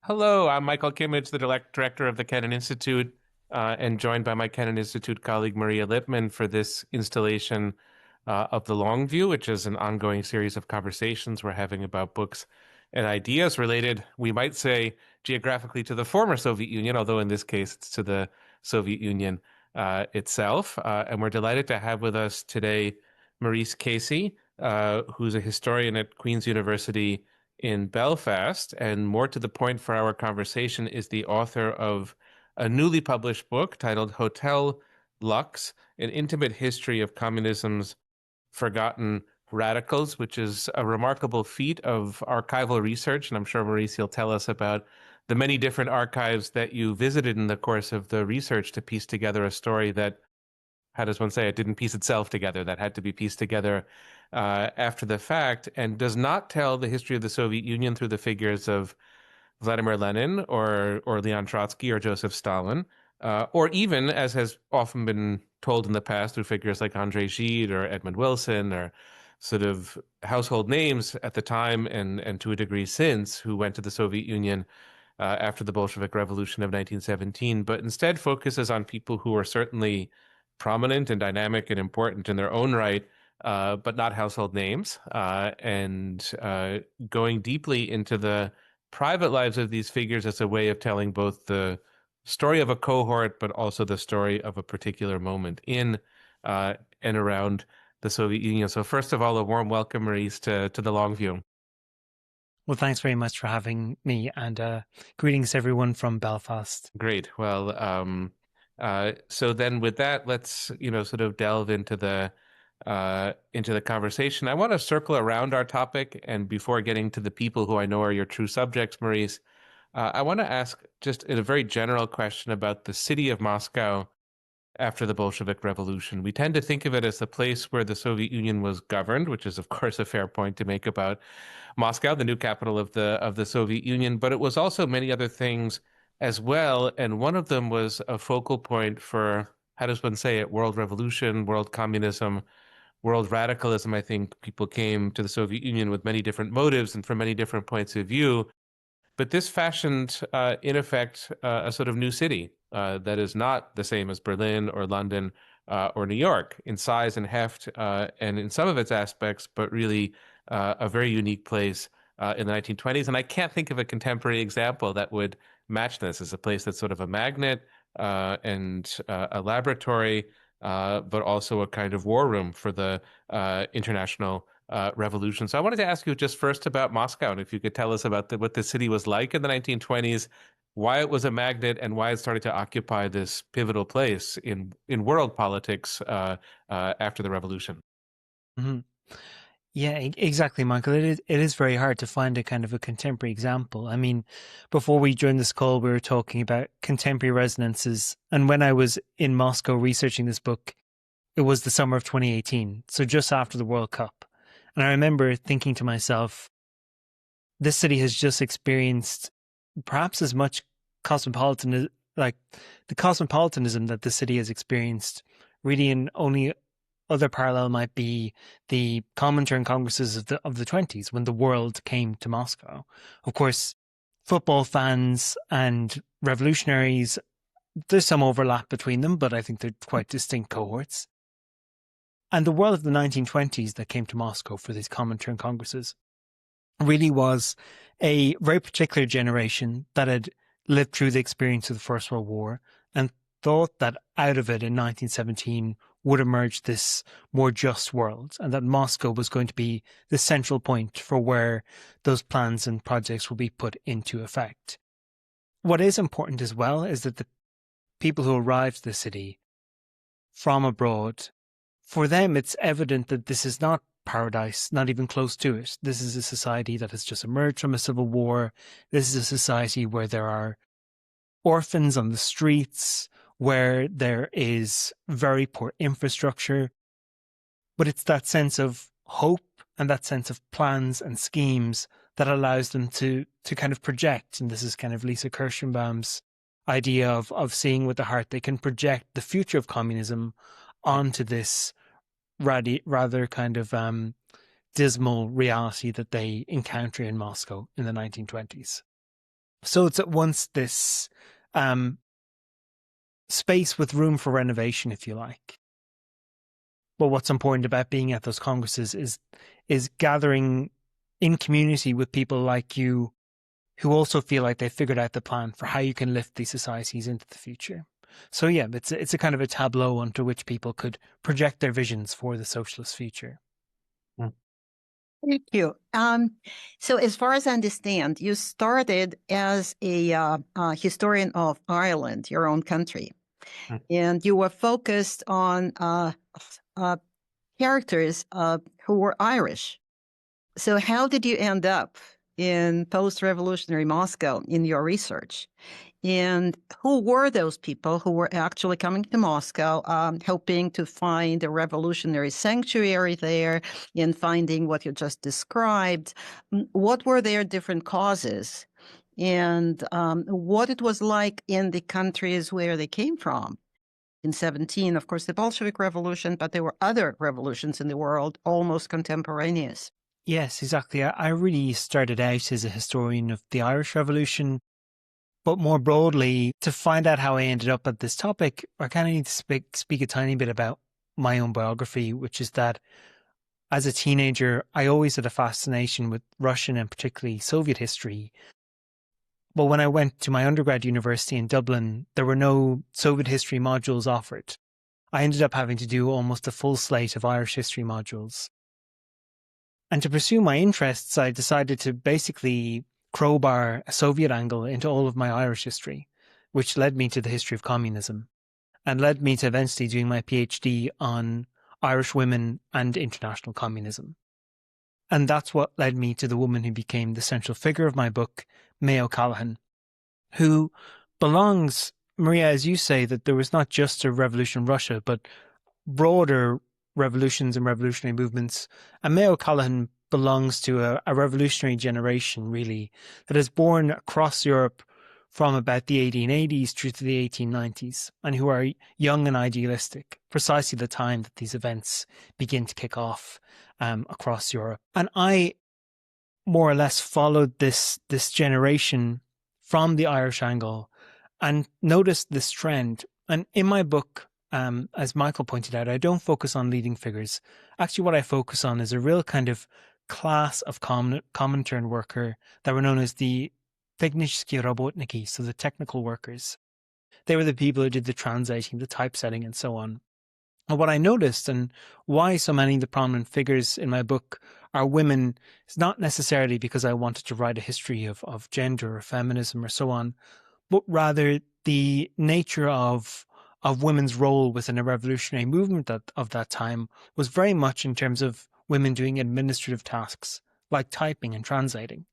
Hello, I'm Michael Kimmage, the director of the Kennan Institute, and joined by my Kennan Institute colleague Maria Lippman for this installation of The Long View, which is an ongoing series of conversations we're having about books and ideas related, we might say, geographically to the former Soviet Union, although in this case it's to the Soviet Union itself. And we're delighted to have with us today Maurice Casey, who's a historian at Queen's University in Belfast, and more to the point for our conversation is the author of a newly published book titled Hotel Lux, An Intimate History of Communism's Forgotten Radicals, which is a remarkable feat of archival research. And I'm sure Maurice will tell us about the many different archives that you visited in the course of the research to piece together a story that, how does one say, it didn't piece itself together, that had to be pieced together after the fact, and does not tell the history of the Soviet Union through the figures of Vladimir Lenin or Leon Trotsky or Joseph Stalin, or even, as has often been told in the past, through figures like Andrei Gide or Edmund Wilson or sort of household names at the time and to a degree since who went to the Soviet Union after the Bolshevik Revolution of 1917, but instead focuses on people who are certainly prominent and dynamic and important in their own right, but not household names, and going deeply into the private lives of these figures as a way of telling both the story of a cohort, but also the story of a particular moment in and around the Soviet Union. So first of all, a warm welcome, Maurice, to the Longview. Well, thanks very much for having me, and greetings everyone from Belfast. Great. Well, so then with that, let's, sort of delve into the conversation. I want to circle around our topic, and before getting to the people who I know are your true subjects, Maurice, I want to ask just a very general question about the city of Moscow after the Bolshevik Revolution. We tend to think of it as the place where the Soviet Union was governed, which is, of course, a fair point to make about Moscow, the new capital of the Soviet Union, but it was also many other things as well. And one of them was a focal point for, how does one say it, world revolution, world communism, world radicalism. I think people came to the Soviet Union with many different motives and from many different points of view. But this fashioned, in effect, a sort of new city that is not the same as Berlin or London or New York in size and heft and in some of its aspects, but really a very unique place in the 1920s. And I can't think of a contemporary example that would match this as a place that's sort of a magnet and a laboratory, but also a kind of war room for the international revolution. So I wanted to ask you just first about Moscow, and if you could tell us about what the city was like in the 1920s, why it was a magnet, and why it started to occupy this pivotal place in world politics after the revolution. hmm Yeah, exactly, Michael. It is very hard to find a kind of a contemporary example. I mean, before we joined this call, we were talking about contemporary resonances, and when I was in Moscow researching this book, it was the summer of 2018, so just after the World Cup, and I remember thinking to myself, this city has just experienced perhaps as much cosmopolitan, like the cosmopolitanism that the city has experienced. Really, in only other parallel might be the Comintern congresses of the 20s when the world came to Moscow. Of course, football fans and revolutionaries, there's some overlap between them, but I think they're quite distinct cohorts. And the world of the 1920s that came to Moscow for these Comintern congresses really was a very particular generation that had lived through the experience of the First World War and thought that out of it in 1917 would emerge this more just world, and that Moscow was going to be the central point for where those plans and projects will be put into effect. What is important as well is that the people who arrived to the city from abroad, for them it's evident that this is not paradise, not even close to it. This is a society that has just emerged from a civil war. This is a society where there are orphans on the streets, where there is very poor infrastructure. But it's that sense of hope and that sense of plans and schemes that allows them to kind of project. And this is kind of Lisa Kirschenbaum's idea of seeing with the heart. They can project the future of communism onto this rather kind of dismal reality that they encounter in Moscow in the 1920s. So it's at once this space with room for renovation, if you like. But what's important about being at those congresses is gathering in community with people like you who also feel like they've figured out the plan for how you can lift these societies into the future. So yeah, it's a kind of a tableau onto which people could project their visions for the socialist future. Thank you. So as far as I understand, you started as a historian of Ireland, your own country, and you were focused on characters who were Irish. So how did you end up in post-revolutionary Moscow in your research? And who were those people who were actually coming to Moscow, hoping to find a revolutionary sanctuary there and finding what you just described? What were their different causes? And what it was like in the countries where they came from? In 17, of course, the Bolshevik Revolution, but there were other revolutions in the world almost contemporaneous. Yes, exactly. I really started out as a historian of the Irish Revolution, but more broadly, to find out how I ended up at this topic, I kind of need to speak a tiny bit about my own biography, which is that as a teenager, I always had a fascination with Russian and particularly Soviet history. But when I went to my undergrad university in Dublin, there were no Soviet history modules offered. I ended up having to do almost a full slate of Irish history modules. And to pursue my interests, I decided to basically crowbar a Soviet angle into all of my Irish history, which led me to the history of communism and led me to eventually doing my PhD on Irish women and international communism. And that's what led me to the woman who became the central figure of my book, May O'Callaghan, who belongs, Maria, as you say, that there was not just a revolution in Russia, but broader revolutions and revolutionary movements. And May O'Callaghan belongs to a revolutionary generation, really, that is born across Europe from about the 1880s through to the 1890s, and who are young and idealistic, precisely the time that these events begin to kick off across Europe. And I more or less followed this generation from the Irish angle and noticed this trend. And in my book, as Michael pointed out, I don't focus on leading figures. Actually, what I focus on is a real kind of class of Comintern worker that were known as the techniczki robotniki, so the technical workers. They were the people who did the translating, the typesetting, and so on. And what I noticed, and why so many of the prominent figures in my book are women, is not necessarily because I wanted to write a history of gender or feminism or so on, but rather the nature of women's role within a revolutionary movement of that time was very much in terms of women doing administrative tasks like typing and translating.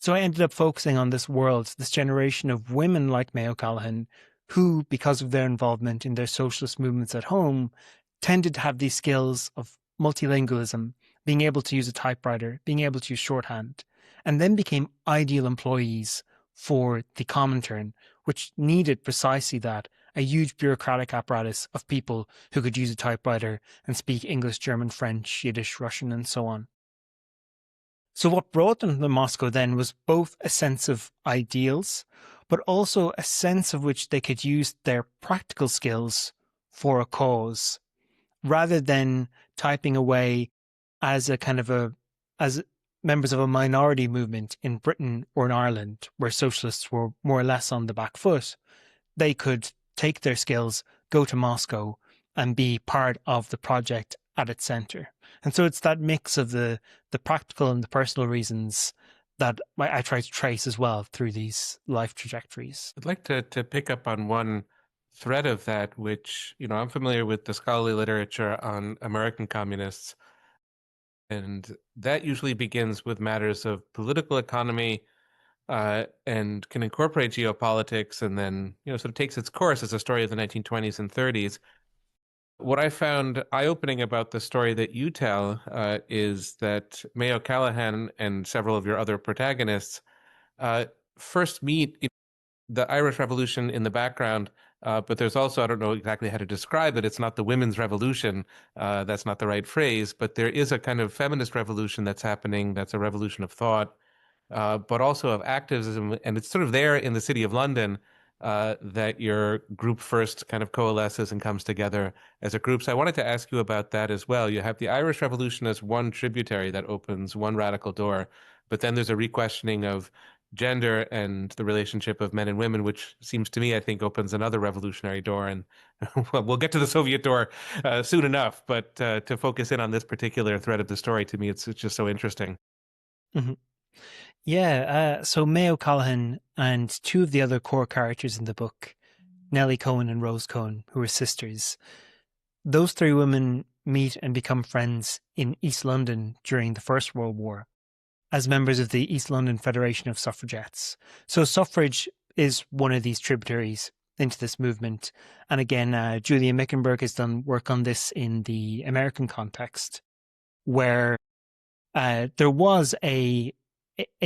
So I ended up focusing on this world, this generation of women like May O'Callaghan, who, because of their involvement in their socialist movements at home, tended to have these skills of multilingualism, being able to use a typewriter, being able to use shorthand, and then became ideal employees for the Comintern, which needed precisely that, a huge bureaucratic apparatus of people who could use a typewriter and speak English, German, French, Yiddish, Russian, and so on. So what brought them to Moscow then was both a sense of ideals, but also a sense of which they could use their practical skills for a cause, rather than typing away as a kind of as members of a minority movement in Britain or in Ireland, where socialists were more or less on the back foot. They could take their skills, go to Moscow, and be part of the project at its center. And so it's that mix of the practical and the personal reasons that I try to trace as well through these life trajectories. I'd like to pick up on one thread of that, which, I'm familiar with the scholarly literature on American communists, and that usually begins with matters of political economy and can incorporate geopolitics, and then, sort of takes its course as a story of the 1920s and 30s. What I found eye-opening about the story that you tell is that May O'Callaghan and several of your other protagonists first meet the Irish Revolution in the background, but there's also, I don't know exactly how to describe it, it's not the women's revolution, that's not the right phrase, but there is a kind of feminist revolution that's happening, that's a revolution of thought, but also of activism. And it's sort of there in the city of London that your group first kind of coalesces and comes together as a group. So I wanted to ask you about that as well. You have the Irish Revolution as one tributary that opens one radical door, but then there's a re-questioning of gender and the relationship of men and women, which seems to me, I think, opens another revolutionary door. And we'll get to the Soviet door soon enough, but to focus in on this particular thread of the story, to me, it's just so interesting. Mm-hmm. Yeah, so May O'Callaghan and two of the other core characters in the book, Nellie Cohen and Rose Cohen, who are sisters, those three women meet and become friends in East London during the First World War as members of the East London Federation of Suffragettes. So suffrage is one of these tributaries into this movement. And again, Julia Mickenberg has done work on this in the American context, where there was a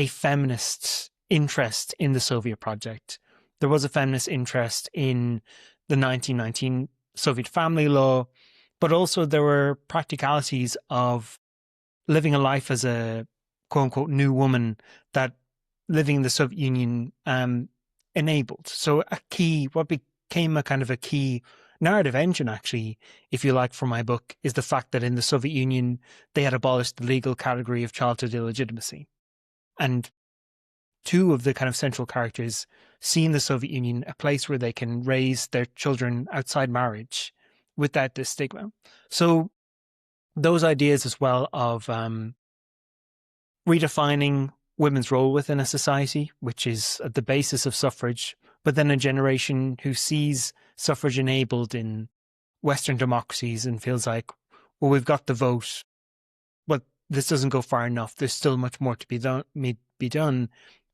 feminist interest in the Soviet project. There was a feminist interest in the 1919 Soviet family law, but also there were practicalities of living a life as a quote unquote new woman that living in the Soviet Union enabled. So what became a kind of a key narrative engine, actually, if you like, for my book, is the fact that in the Soviet Union, they had abolished the legal category of childhood illegitimacy. And two of the kind of central characters see in the Soviet Union a place where they can raise their children outside marriage without this stigma. So those ideas as well of redefining women's role within a society, which is at the basis of suffrage, but then a generation who sees suffrage enabled in Western democracies and feels like, well, we've got the vote, but this doesn't go far enough. There's still much more to be done.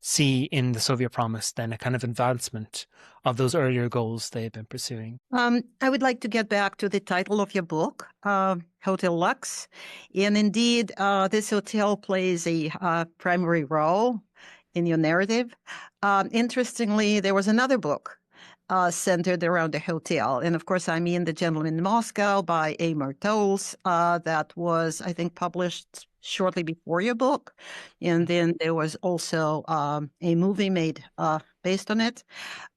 See in the Soviet promise then a kind of advancement of those earlier goals they had been pursuing. I would like to get back to the title of your book, Hotel Lux. And indeed, this hotel plays a primary role in your narrative. Interestingly, there was another book centered around the hotel. And of course, I mean The Gentleman in Moscow by Amor Towles, that was, I think, published shortly before your book. And then there was also a movie made based on it.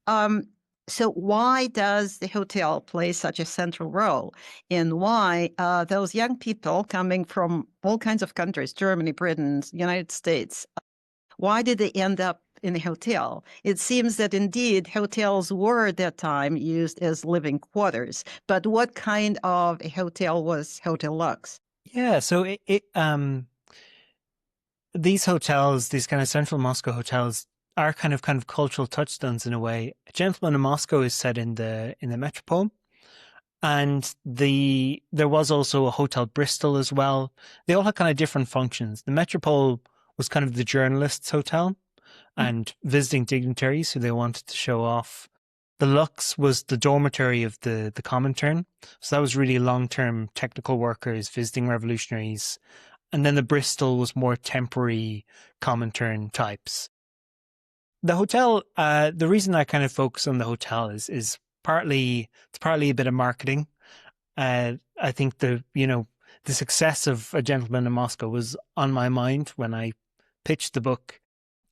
So why does the hotel play such a central role? And why those young people coming from all kinds of countries, Germany, Britain, United States, why did they end up in a hotel? It seems that indeed hotels were at that time used as living quarters. But what kind of a hotel was Hotel Lux? Yeah, so these hotels, these kind of central Moscow hotels, are kind of cultural touchstones in a way. A Gentleman in Moscow is set in the Metropole, and there was also a Hotel Bristol as well. They all had kind of different functions. The Metropole was kind of the journalists' hotel and visiting dignitaries who they wanted to show off. The Lux was the dormitory of the Comintern. So that was really long-term technical workers, visiting revolutionaries. And then the Bristol was more temporary Comintern types. The hotel, the reason I kind of focus on the hotel is partly a bit of marketing. I think the success of A Gentleman in Moscow was on my mind when I pitched the book,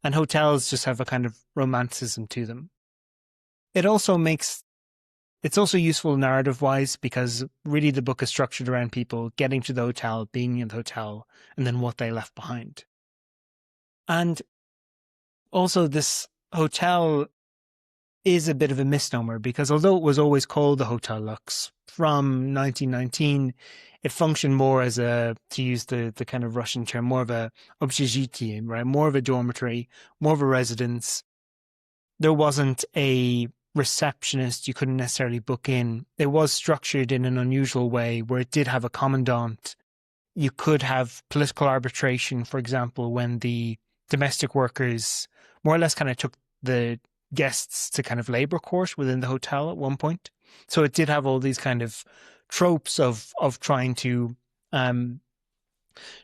and hotels just have a kind of romanticism to them. It's also useful narrative-wise because really the book is structured around people getting to the hotel, being in the hotel, and then what they left behind. And also this hotel is a bit of a misnomer because although it was always called the Hotel Lux from 1919, it functioned more as to use the kind of Russian term, more of a общежитие, right? More of a dormitory, more of a residence. There wasn't a receptionist you couldn't necessarily book in. It was structured in an unusual way where it did have a commandant. You could have political arbitration, for example, when the domestic workers more or less kind of took the guests to kind of labor court within the hotel at one point. So it did have all these kind of tropes of trying to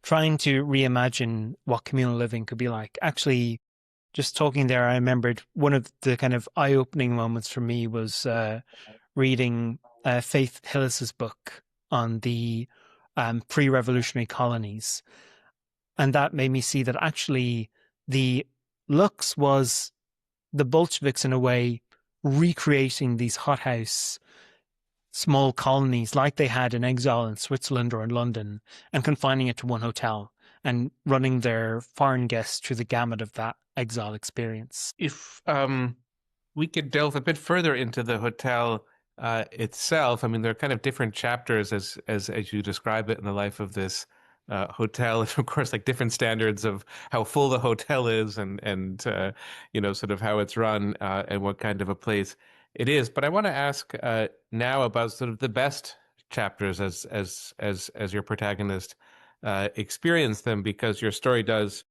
reimagine what communal living could be like. Actually, just talking there, I remembered one of the kind of eye-opening moments for me was reading Faith Hillis's book on the pre-revolutionary colonies. And that made me see that actually the Lux was the Bolsheviks, in a way, recreating these hothouse small colonies like they had in exile in Switzerland or in London, and confining it to one hotel and running their foreign guests through the gamut of that exile experience. If we could delve a bit further into the hotel itself, I mean, there are kind of different chapters as you describe it in the life of this hotel, and of course, like different standards of how full the hotel is, and sort of how it's run, and what kind of a place it is. But I want to ask now about sort of the best chapters as your protagonist experienced them, because your story does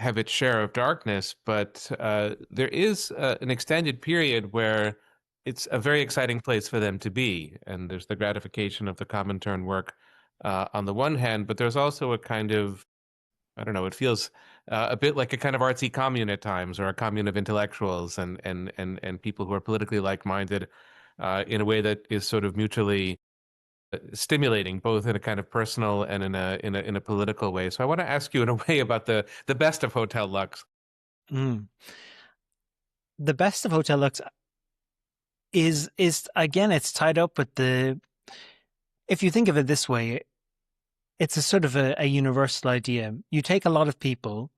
have its share of darkness, but there is an extended period where it's a very exciting place for them to be. And there's the gratification of the Comintern work on the one hand, but there's also a kind of, I don't know, it feels a bit like a kind of artsy commune at times, or a commune of intellectuals and people who are politically like-minded in a way that is sort of mutually stimulating, both in a kind of personal and in a political way. So I want to ask you in a way about the best of Hotel Lux. Mm. The best of Hotel Lux is again, it's tied up with the, if you think of it this way, it's a sort of a universal idea. You take a lot of people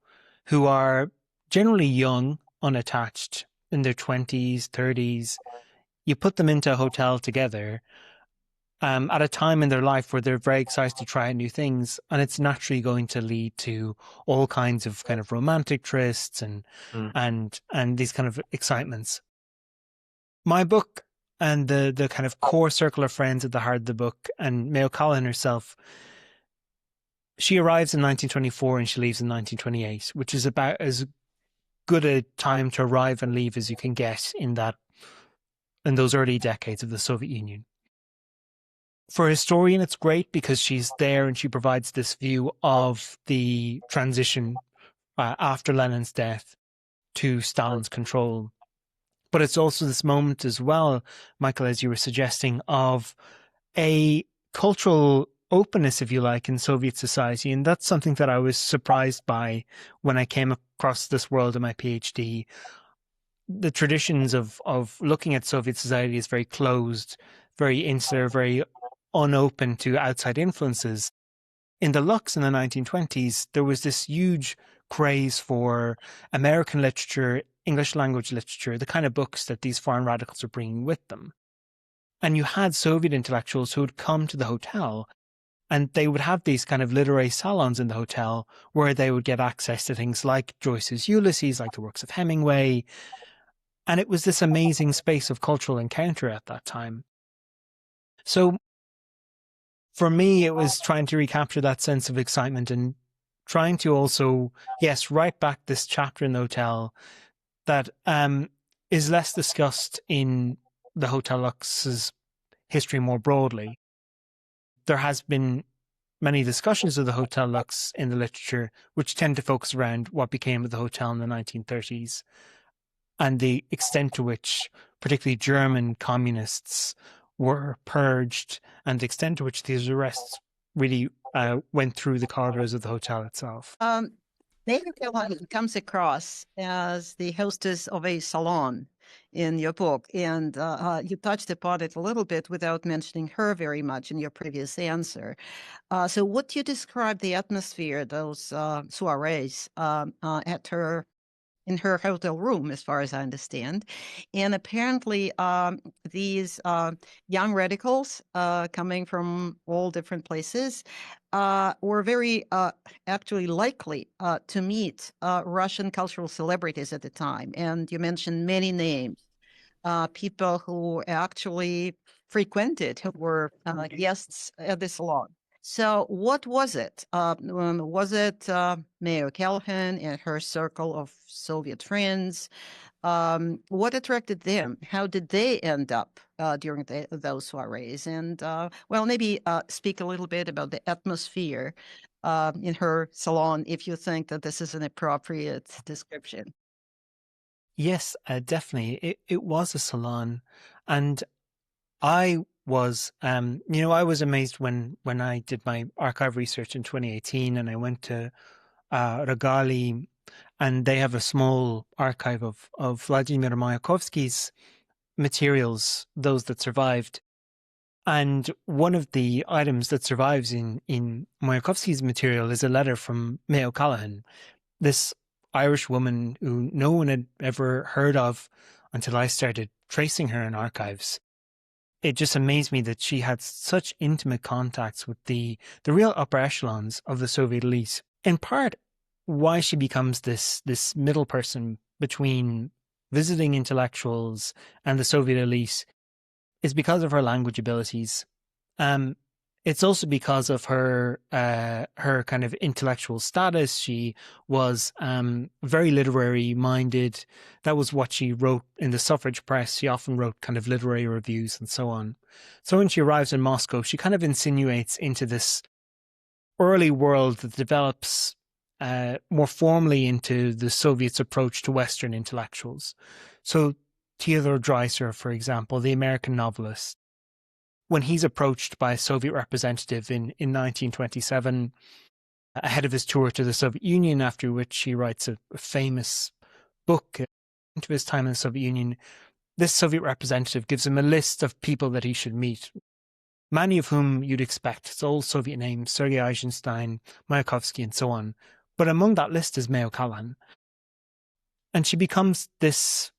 who are generally young, unattached, in their 20s, 30s, you put them into a hotel together at a time in their life where they're very excited to try out new things, and it's naturally going to lead to all kinds of kind of romantic trysts and these kind of excitements. My book and the kind of core circle of friends at the heart of the book, and Mayo Collin herself, she arrives in 1924 and she leaves in 1928, which is about as good a time to arrive and leave as you can get in those early decades of the Soviet Union. For a historian, it's great because she's there and she provides this view of the transition after Lenin's death to Stalin's control. But it's also this moment as well, Michael, as you were suggesting, of a cultural openness, if you like, in Soviet society. And that's something that I was surprised by when I came across this world in my PhD. The traditions of looking at Soviet society is very closed, very insular, very unopen to outside influences. In the Lux in the 1920s, there was this huge craze for American literature, English language literature, the kind of books that these foreign radicals were bringing with them. And you had Soviet intellectuals who would come to the hotel, and they would have these kind of literary salons in the hotel where they would get access to things like Joyce's Ulysses, like the works of Hemingway. And it was this amazing space of cultural encounter at that time. So for me, it was trying to recapture that sense of excitement and trying to also, yes, write back this chapter in the hotel that is less discussed in the Hotel Lux's history more broadly. There has been many discussions of the Hotel Lux in the literature, which tend to focus around what became of the hotel in the 1930s and the extent to which particularly German communists were purged and the extent to which these arrests really went through the corridors of the hotel itself. Mayo Collin comes across as the hostess of a salon in your book, and you touched upon it a little bit without mentioning her very much in your previous answer. So would you describe the atmosphere, those soirees in her hotel room, as far as I understand? And apparently these young radicals coming from all different places were very actually likely to meet Russian cultural celebrities at the time. And you mentioned many names, people who actually frequented, who were guests at the salon. So what was it? Was it Mayo Collin and her circle of Soviet friends? What attracted them? How did they end up during those soirees? And well, maybe speak a little bit about the atmosphere in her salon, if you think that this is an appropriate description. Yes, definitely. It was a salon. And I was, I was amazed when I did my archive research in 2018 and I went to Regali and they have a small archive of Vladimir Mayakovsky's materials, those that survived. And one of the items that survives in Mayakovsky's material is a letter from May O'Callaghan, this Irish woman who no one had ever heard of until I started tracing her in archives. It just amazed me that she had such intimate contacts with the real upper echelons of the Soviet elite. In part, why she becomes this middle person between visiting intellectuals and the Soviet elite is because of her language abilities. It's also because of her kind of intellectual status. She was very literary minded. That was what she wrote in the suffrage press. She often wrote kind of literary reviews and so on. So when she arrives in Moscow, she kind of insinuates into this early world that develops more formally into the Soviets' approach to Western intellectuals. So Theodore Dreiser, for example, the American novelist, when he's approached by a Soviet representative in 1927, ahead of his tour to the Soviet Union, after which he writes a famous book into his time in the Soviet Union, this Soviet representative gives him a list of people that he should meet, many of whom you'd expect. It's all Soviet names, Sergei Eisenstein, Mayakovsky, and so on. But among that list is May O'Callaghan. And she becomes this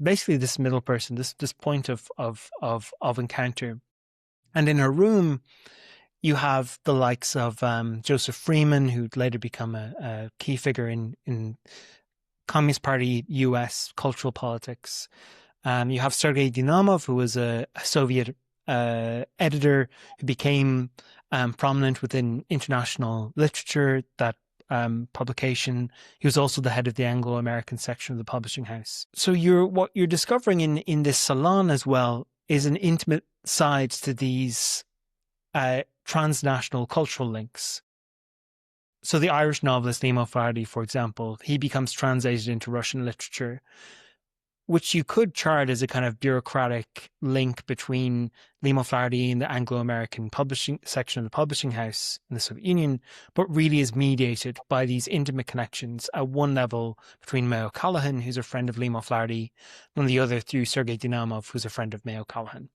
basically this middle person, this point of encounter. And in her room, you have the likes of Joseph Freeman, who'd later become a key figure in Communist Party US cultural politics. You have Sergei Dinamov, who was a Soviet editor who became prominent within international literature, that publication. He was also the head of the Anglo-American section of the publishing house. So what you're discovering in this Salon as well is an intimate side to these transnational cultural links. So the Irish novelist Liam O'Flaherty, for example, he becomes translated into Russian literature, which you could chart as a kind of bureaucratic link between Liam O'Flaherty and the Anglo-American publishing section of the publishing house in the Soviet Union, but really is mediated by these intimate connections at one level between May O'Callaghan, who's a friend of Liam O'Flaherty, and the other through Sergei Dinamov, who's a friend of May O'Callaghan.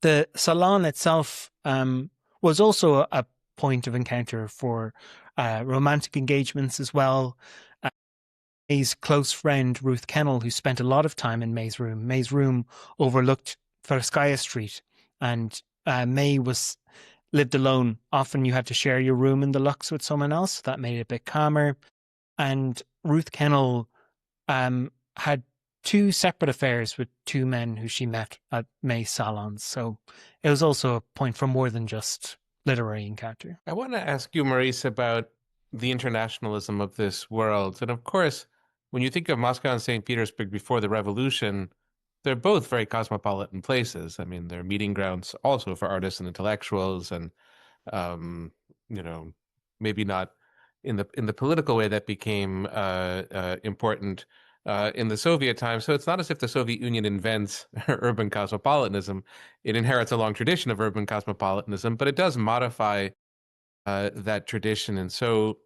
The Salon itself was also a point of encounter for romantic engagements as well. May's close friend, Ruth Kennel, who spent a lot of time in May's room. May's room overlooked Tverskaya Street, and May lived alone. Often you had to share your room in the Lux with someone else. That made it a bit calmer. And Ruth Kennel had two separate affairs with two men who she met at May's salons. So it was also a point for more than just literary encounter. I want to ask you, Maurice, about the internationalism of this world. And of course, when you think of Moscow and St. Petersburg before the revolution, they're both very cosmopolitan places. I mean, they're meeting grounds also for artists and intellectuals, and maybe not in the political way that became important in the Soviet time. So it's not as if the Soviet Union invents urban cosmopolitanism. It inherits a long tradition of urban cosmopolitanism, but it does modify that tradition. And so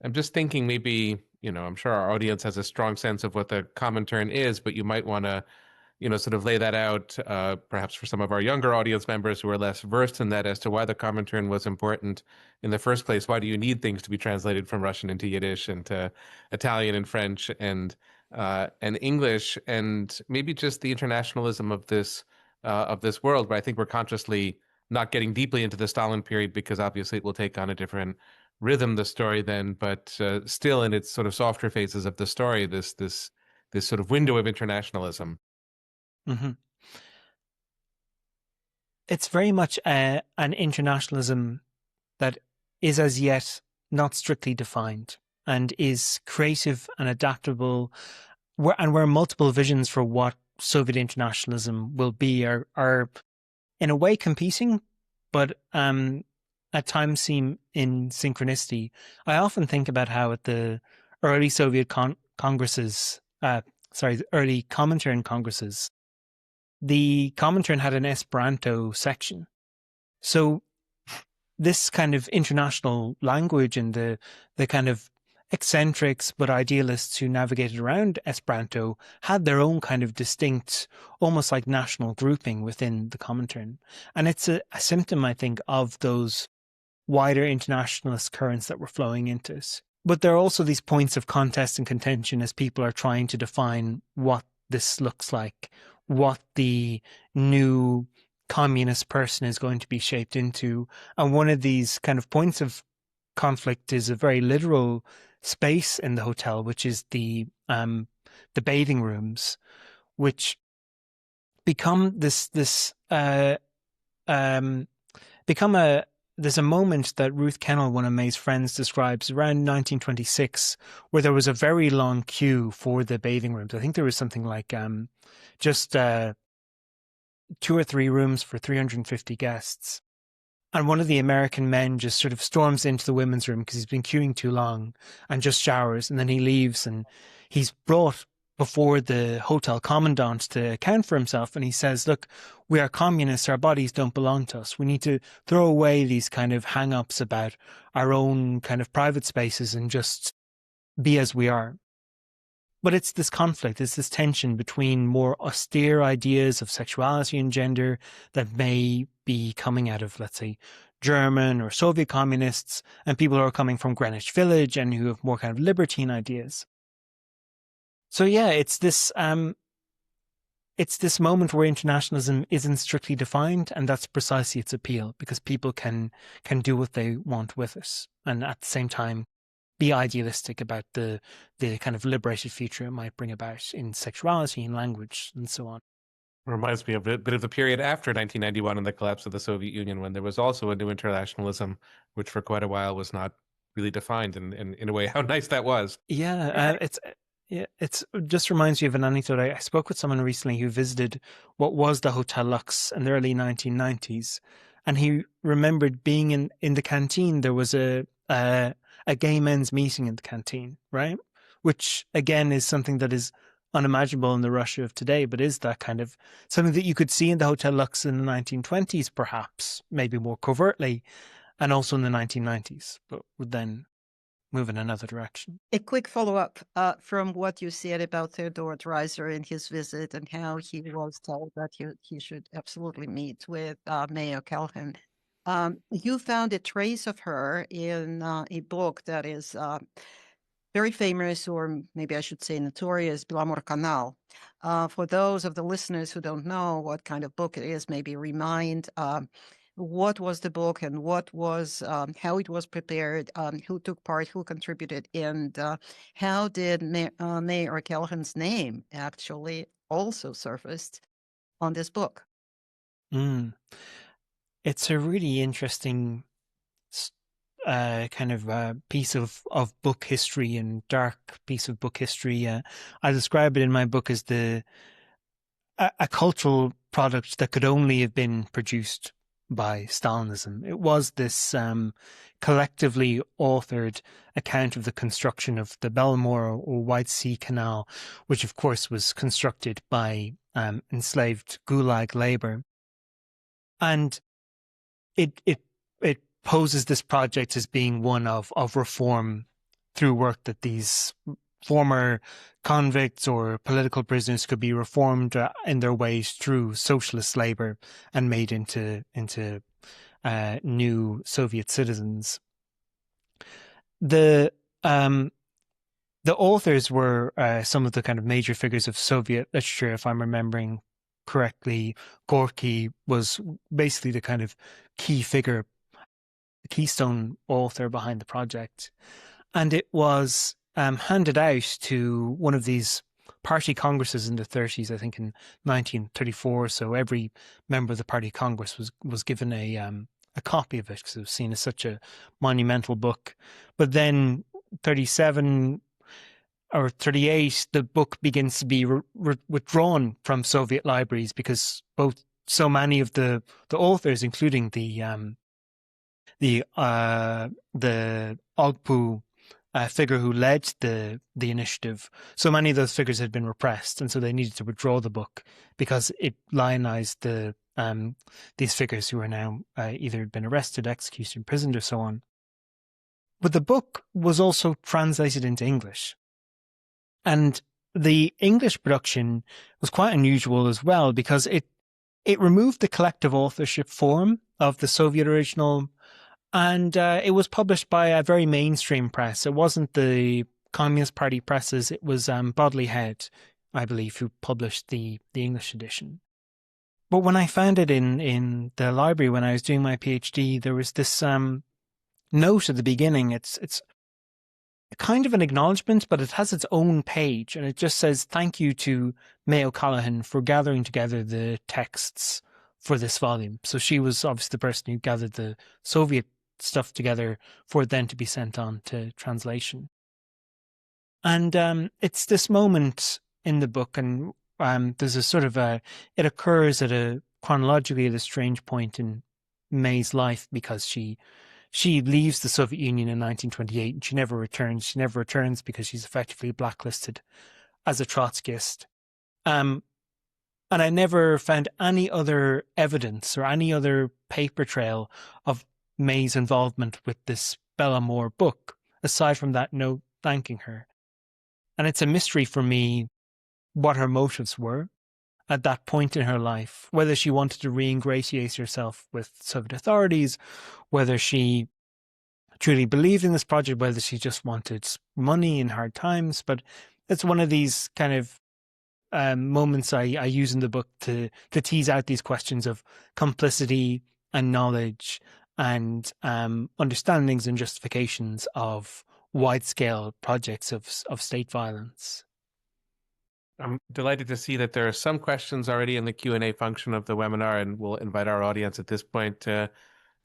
I'm just thinking maybe, I'm sure our audience has a strong sense of what the Comintern is, but you might want to, sort of lay that out, perhaps for some of our younger audience members who are less versed in that, as to why the Comintern was important in the first place. Why do you need things to be translated from Russian into Yiddish and to Italian and French and English, and maybe just the internationalism of this world, where I think we're consciously not getting deeply into the Stalin period, because obviously it will take on a different rhythm, the story then, but still in its sort of softer phases of the story, this sort of window of internationalism. Mm-hmm. It's very much an internationalism that is as yet not strictly defined and is creative and adaptable, where multiple visions for what Soviet internationalism will be are in a way competing, but at times seem in synchronicity. I often think about how at the early Soviet congresses, the early Comintern congresses, the Comintern had an Esperanto section. So this kind of international language and the kind of eccentrics but idealists who navigated around Esperanto had their own kind of distinct, almost like national grouping within the Comintern. And it's a symptom, I think, of those wider internationalist currents that were flowing into it. But there are also these points of contest and contention as people are trying to define what this looks like, what the new communist person is going to be shaped into. And one of these kind of points of conflict is a very literal space in the hotel, which is the bathing rooms, which become there's a moment that Ruth Kennel, one of May's friends, describes around 1926, where there was a very long queue for the bathing rooms. I think there was something like just 2 or 3 rooms for 350 guests. And one of the American men just sort of storms into the women's room because he's been queuing too long and just showers. And then he leaves and he's brought before the hotel commandant to account for himself. And he says, look, we are communists. Our bodies don't belong to us. We need to throw away these kind of hang-ups about our own kind of private spaces and just be as we are. But it's this conflict, it's this tension between more austere ideas of sexuality and gender that may be coming out of, let's say, German or Soviet communists, and people who are coming from Greenwich Village and who have more kind of libertine ideas. So yeah, it's this moment where internationalism isn't strictly defined, and that's precisely its appeal, because people can do what they want with it, and at the same time be idealistic about the kind of liberated future it might bring about in sexuality and language and so on. Reminds me of a bit of the period after 1991 and the collapse of the Soviet Union, when there was also a new internationalism, which for quite a while was not really defined. And in a way, how nice that was. Yeah, it just reminds me of an anecdote. I spoke with someone recently who visited what was the Hotel Lux in the early 1990s, and he remembered being in the canteen. There was a gay men's meeting in the canteen, right? Which again is something that is unimaginable in the Russia of today, but is that kind of something that you could see in the Hotel Lux in the 1920s, perhaps, maybe more covertly, and also in the 1990s, but would then move in another direction. A quick follow-up from what you said about Theodore Dreiser and his visit and how he was told that he should absolutely meet with May O'Callaghan. You found a trace of her in a book that is very famous, or maybe I should say notorious, Bilamor Canal. For those of the listeners who don't know what kind of book it is, maybe remind what was the book and what was how it was prepared, who took part, who contributed, and how did May O'Callaghan's name actually also surfaced on this book? It's a really interesting kind of piece of book history and dark piece of book history. I describe it in my book as a cultural product that could only have been produced by Stalinism. It was this collectively authored account of the construction of the Belmore or White Sea Canal, which of course was constructed by enslaved Gulag labor. And it poses this project as being one of reform through work that these former convicts or political prisoners could be reformed in their ways through socialist labor and made into new Soviet citizens. The authors were some of the kind of major figures of Soviet literature, if I'm remembering correctly. Gorky was basically the kind of key figure, the keystone author behind the project. And it was handed out to one of these party congresses in the 30s, I think in 1934. So every member of the party congress was given a copy of it because it was seen as such a monumental book. But then 37 or 38, the book begins to be withdrawn from Soviet libraries because so many of the authors, including the Ogpu figure who led the initiative, so many of those figures had been repressed, and so they needed to withdraw the book because it lionized these figures who are now either been arrested, executed, imprisoned, or so on. But the book was also translated into English. And the English production was quite unusual as well, because it removed the collective authorship form of the Soviet original, and it was published by a very mainstream press. It wasn't the Communist Party presses. It was Bodley Head, I believe, who published the English edition. But when I found it in the library when I was doing my PhD, there was this note at the beginning. It's kind of an acknowledgement, but it has its own page, and it just says, "Thank you to May O'Callaghan for gathering together the texts for this volume." So she was obviously the person who gathered the Soviet stuff together for it then to be sent on to translation. And it's this moment in the book, and there's a sort of it occurs chronologically at a strange point in May's life, because she leaves the Soviet Union in 1928 and she never returns. She never returns because she's effectively blacklisted as a Trotskyist. And I never found any other evidence or any other paper trail of May's involvement with this Bella Moore book, aside from that note thanking her. And it's a mystery for me what her motives were at that point in her life, whether she wanted to re-ingratiate herself with Soviet authorities, whether she truly believed in this project, whether she just wanted money in hard times. But it's one of these kind of moments I use in the book to tease out these questions of complicity and knowledge and understandings and justifications of wide-scale projects of state violence. I'm delighted to see that there are some questions already in the Q&A function of the webinar, and we'll invite our audience at this point to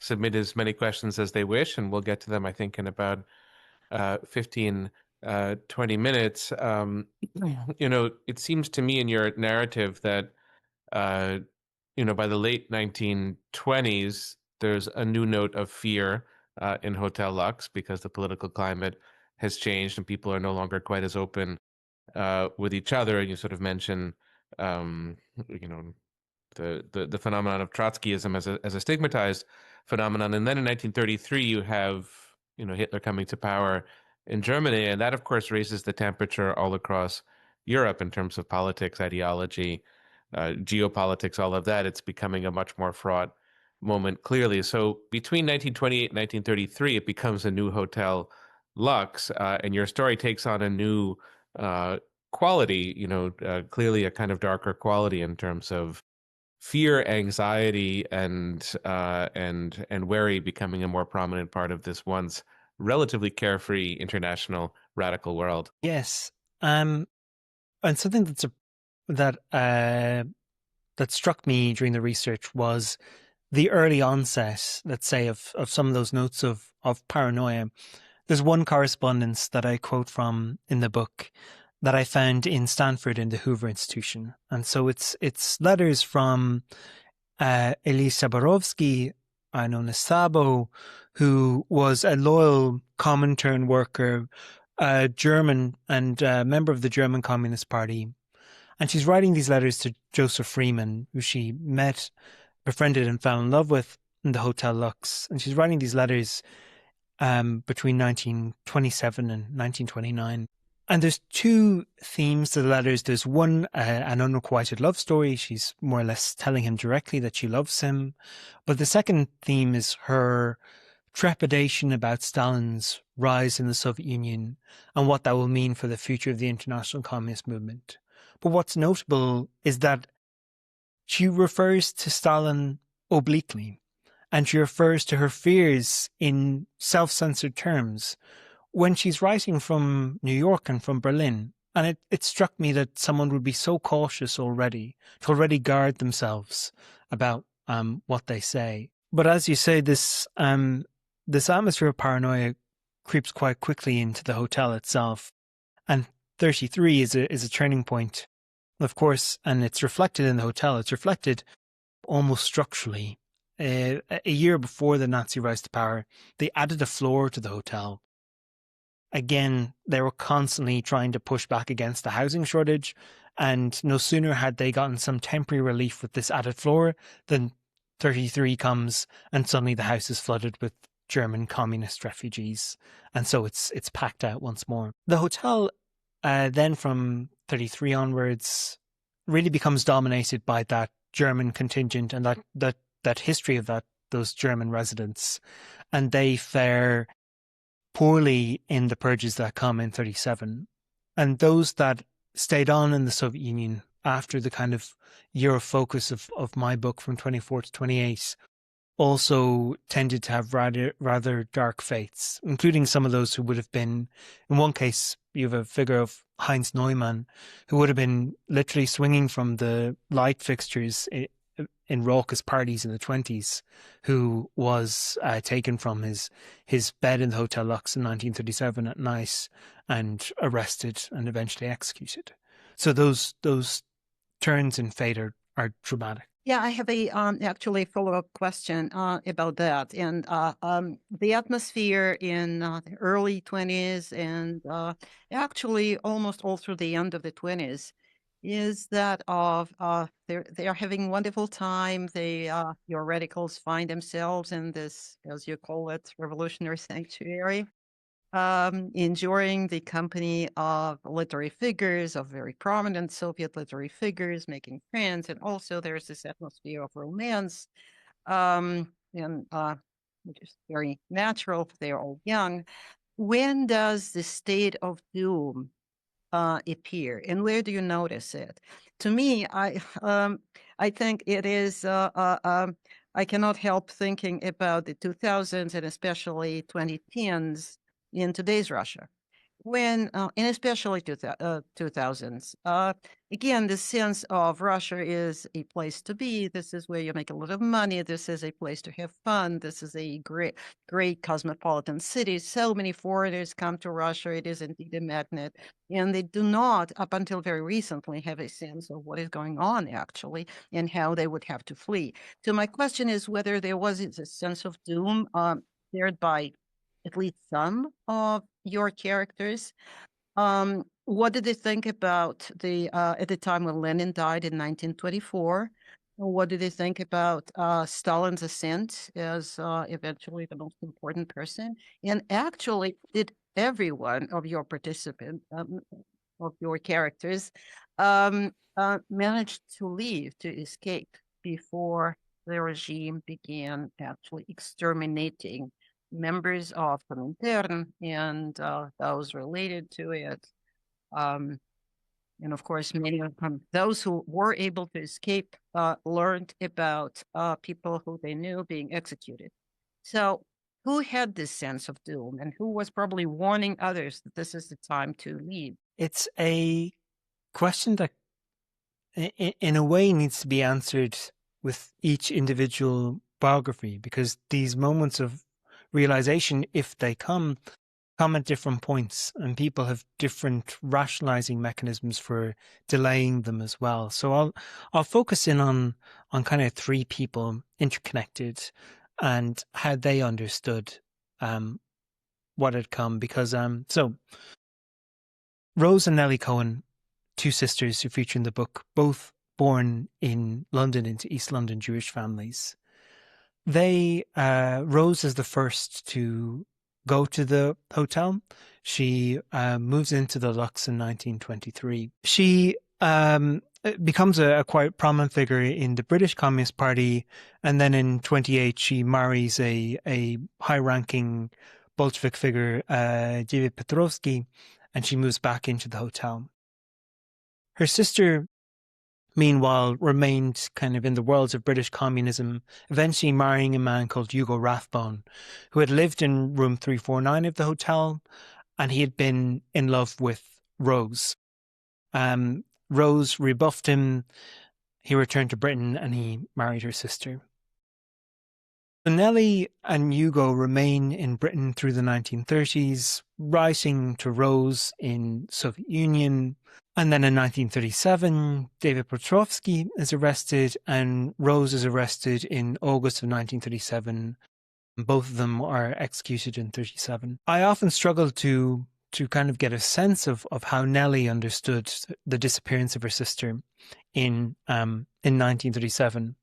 submit as many questions as they wish, and we'll get to them, I think, in about 15, 20 minutes. It seems to me in your narrative that, by the late 1920s, there's a new note of fear in Hotel Lux because the political climate has changed and people are no longer quite as open with each other. And you sort of mention, the phenomenon of Trotskyism as a stigmatized phenomenon. And then in 1933, you have, Hitler coming to power in Germany. And that, of course, raises the temperature all across Europe in terms of politics, ideology, geopolitics, all of that. It's becoming a much more fraught moment, clearly. So between 1928 and 1933, it becomes a new Hotel Lux, and your story takes on a new quality, clearly a kind of darker quality in terms of fear, anxiety, and worry becoming a more prominent part of this once relatively carefree international radical world. Yes, and something that struck me during the research was the early onset, let's say, of some of those notes of paranoia. There's one correspondence that I quote from in the book that I found in Stanford in the Hoover Institution. And so it's letters from Elise Saborovsky, known as Sabo, who was a loyal Comintern worker, German, and a member of the German Communist Party. And she's writing these letters to Joseph Freeman, who she met, befriended, and fell in love with in the Hotel Lux. And she's writing these letters between 1927 and 1929. And there's two themes to the letters. There's one, an unrequited love story. She's more or less telling him directly that she loves him. But the second theme is her trepidation about Stalin's rise in the Soviet Union and what that will mean for the future of the international communist movement. But what's notable is that she refers to Stalin obliquely, and she refers to her fears in self-censored terms when she's writing from New York and from Berlin. And it struck me that someone would be so cautious already, to already guard themselves about what they say. But as you say, this atmosphere of paranoia creeps quite quickly into the hotel itself. And 33 is a turning point, of course, and it's reflected in the hotel. It's reflected almost structurally. A year before the Nazi rise to power, they added a floor to the hotel. Again, they were constantly trying to push back against the housing shortage, and no sooner had they gotten some temporary relief with this added floor than 33 comes, and suddenly the house is flooded with German communist refugees, and so it's packed out once more. The hotel then from 33 onwards really becomes dominated by that German contingent and that history of those German residents, and they fare poorly in the purges that come in 37. And those that stayed on in the Soviet Union after the kind of year of focus of my book from 24 to 28 also tended to have rather dark fates, including some of those who would have been, in one case, you have a figure of Heinz Neumann, who would have been literally swinging from the light fixtures in raucous parties in the 20s, who was taken from his bed in the Hotel Lux in 1937 at night and arrested and eventually executed. So those turns in fate are dramatic. Yeah, I have a actually follow-up question about that. And the atmosphere in the early 20s and actually almost all through the end of the 20s is that of they are having wonderful time. Your radicals find themselves in this, as you call it, revolutionary sanctuary. Enjoying the company of literary figures, of very prominent Soviet literary figures, making friends, and also there's this atmosphere of romance, and which is very natural. They're all young. When does the state of doom appear, and where do you notice it? To me, I think it is. I cannot help thinking about the 2000s and especially 2010s in today's Russia, when, and especially 2000s. Again, the sense of Russia is a place to be. This is where you make a lot of money. This is a place to have fun. This is a great cosmopolitan city. So many foreigners come to Russia. It is indeed a magnet. And they do not, up until very recently, have a sense of what is going on, actually, and how they would have to flee. So my question is whether there was a sense of doom shared by at least some of your characters. What did they think about at the time when Lenin died in 1924? What did they think about Stalin's ascent as eventually the most important person? And actually, did every one of your participants, of your characters, manage to leave, to escape before the regime began actually exterminating members of Comintern and those related to it? And of course, many of them, those who were able to escape, learned about people who they knew being executed. So who had this sense of doom and who was probably warning others that this is the time to leave? It's a question that in a way needs to be answered with each individual biography, because these moments of realization, if they come at different points, and people have different rationalizing mechanisms for delaying them as well. So I'll focus in on kind of three people interconnected and how they understood what had come, because so Rose and Nellie Cohen, two sisters who feature in the book, both born in London into East London Jewish families. They, Rose is the first to go to the hotel. She moves into the Lux in 1923. She becomes a quite prominent figure in the British Communist Party, and then in 28 she marries a high-ranking Bolshevik figure, David Petrovsky, and she moves back into the hotel. Her sister, meanwhile, remained kind of in the worlds of British communism, eventually marrying a man called Hugo Rathbone, who had lived in room 349 of the hotel, and he had been in love with Rose. Rose rebuffed him. He returned to Britain and he married her sister. So Nellie and Hugo remain in Britain through the 1930s, writing to Rose in Soviet Union. And then in 1937, David Petrovsky is arrested and Rose is arrested in August of 1937. Both of them are executed in 37. I often struggle to kind of get a sense of how Nellie understood the disappearance of her sister in 1937.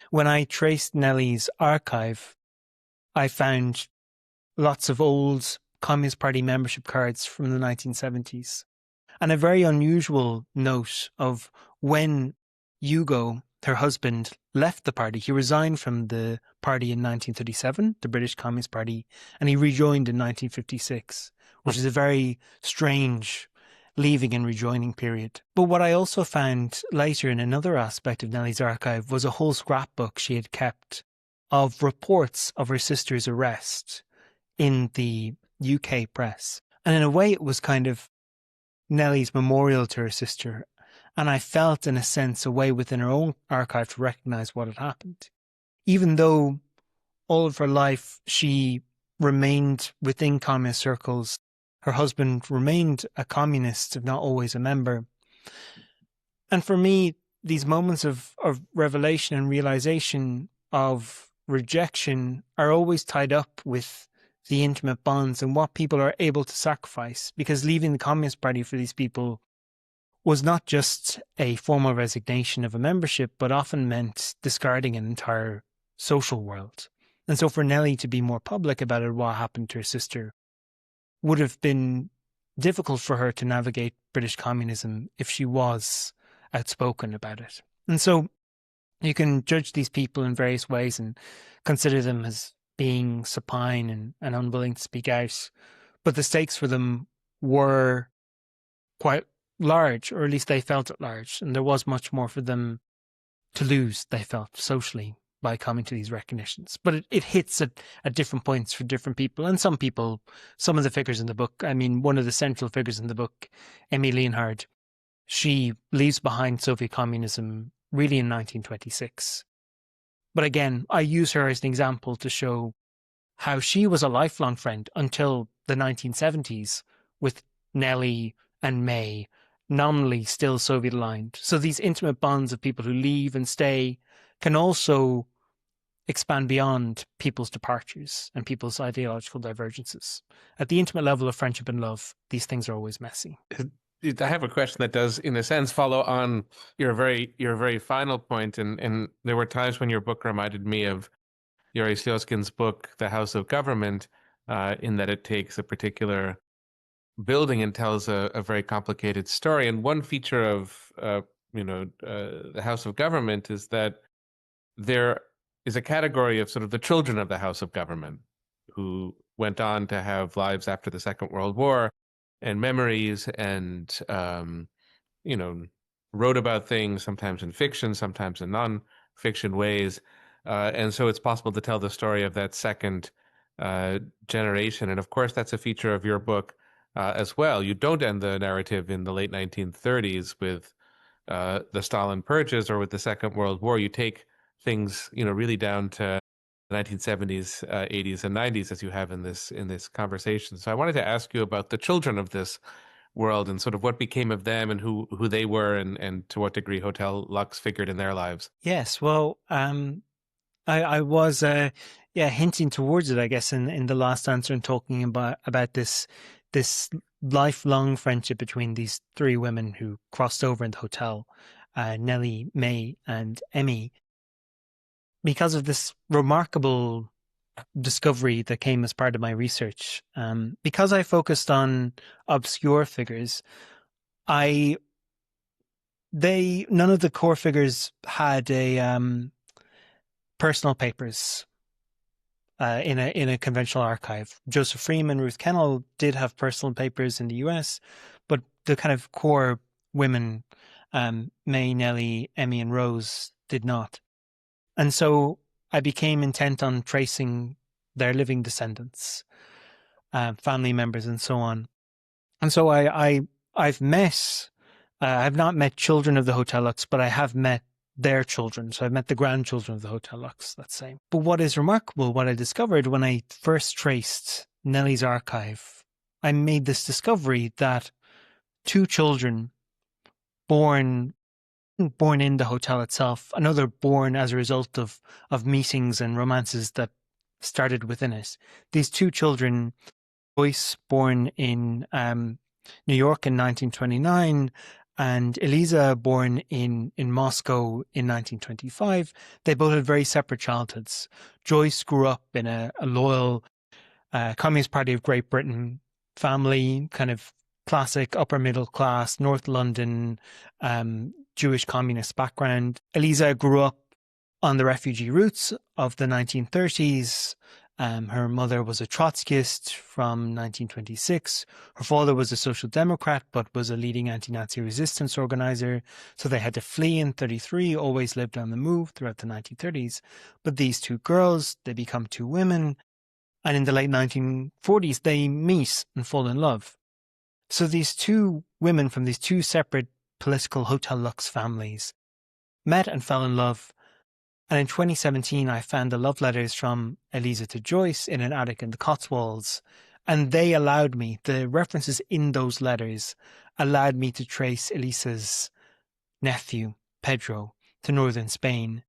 When I traced Nellie's archive, I found lots of old Communist Party membership cards from the 1970s, and a very unusual note of when Hugo, her husband, left the party. He resigned from the party in 1937, the British Communist Party, and he rejoined in 1956, which is a very strange leaving and rejoining period. But what I also found later in another aspect of Nellie's archive was a whole scrapbook she had kept of reports of her sister's arrest in the UK press. And in a way, it was kind of Nellie's memorial to her sister. And I felt, in a sense, a way within her own archive to recognise what had happened. Even though all of her life she remained within communist circles, her husband remained a communist, if not always a member. And for me, these moments of revelation and realisation of rejection are always tied up with the intimate bonds and what people are able to sacrifice, because leaving the Communist Party for these people was not just a formal resignation of a membership, but often meant discarding an entire social world. And so for Nellie to be more public about it, what happened to her sister, would have been difficult for her to navigate British communism if she was outspoken about it. And so you can judge these people in various ways and consider them as being supine and unwilling to speak out. But the stakes for them were quite large, or at least they felt it large. And there was much more for them to lose, they felt, socially, by coming to these recognitions. But it hits at different points for different people. And some people, some of the figures in the book, I mean, one of the central figures in the book, Emmy Leonhard, she leaves behind Soviet communism really in 1926. But again, I use her as an example to show how she was a lifelong friend until the 1970s with Nellie and May, nominally still Soviet aligned. So these intimate bonds of people who leave and stay can also expand beyond people's departures and people's ideological divergences. At the intimate level of friendship and love, these things are always messy. I have a question that does, in a sense, follow on your very final point. And there were times when your book reminded me of Yuri Slioskin's book, The House of Government, in that it takes a particular building and tells a very complicated story. And one feature of the House of Government is that there is a category of sort of the children of the House of Government who went on to have lives after the Second World War and memories and wrote about things, sometimes in fiction, sometimes in non-fiction ways. And so it's possible to tell the story of that second generation. And of course, that's a feature of your book as well. You don't end the narrative in the late 1930s with the Stalin purges or with the Second World War. You take things, really down to the 1970s, 80s, and 90s, as you have in this conversation. So I wanted to ask you about the children of this world and sort of what became of them and who they were and to what degree Hotel Lux figured in their lives. Yes, well, I was hinting towards it, I guess, in the last answer and talking about this lifelong friendship between these three women who crossed over in the hotel, Nellie, May, and Emmy, because of this remarkable discovery that came as part of my research. Because I focused on obscure figures, none of the core figures had a personal papers in a conventional archive. Joseph Freeman, Ruth Kennel did have personal papers in the US, but the kind of core women, May, Nellie, Emmy, and Rose, did not. And so I became intent on tracing their living descendants, family members, and so on. And so I've not met children of the Hotel Lux, but I have met their children. So I've met the grandchildren of the Hotel Lux, let's say. But what is remarkable, what I discovered when I first traced Nellie's archive, I made this discovery that two children born in the hotel itself, another born as a result of meetings and romances that started within it. These two children, Joyce, born in New York in 1929, and Eliza, born in Moscow in 1925. They both had very separate childhoods. Joyce grew up in a loyal Communist Party of Great Britain family, kind of classic upper middle class, North London, Jewish communist background. Eliza grew up on the refugee routes of the 1930s. Her mother was a Trotskyist from 1926. Her father was a social democrat, but was a leading anti-Nazi resistance organizer. So they had to flee in 1933, always lived on the move throughout the 1930s. But these two girls, they become two women. And in the late 1940s, they meet and fall in love. So these two women from these two separate political Hotel Lux families met and fell in love. And in 2017, I found the love letters from Eliza to Joyce in an attic in the Cotswolds. And they allowed me, the references in those letters allowed me to trace Eliza's nephew, Pedro, to northern Spain.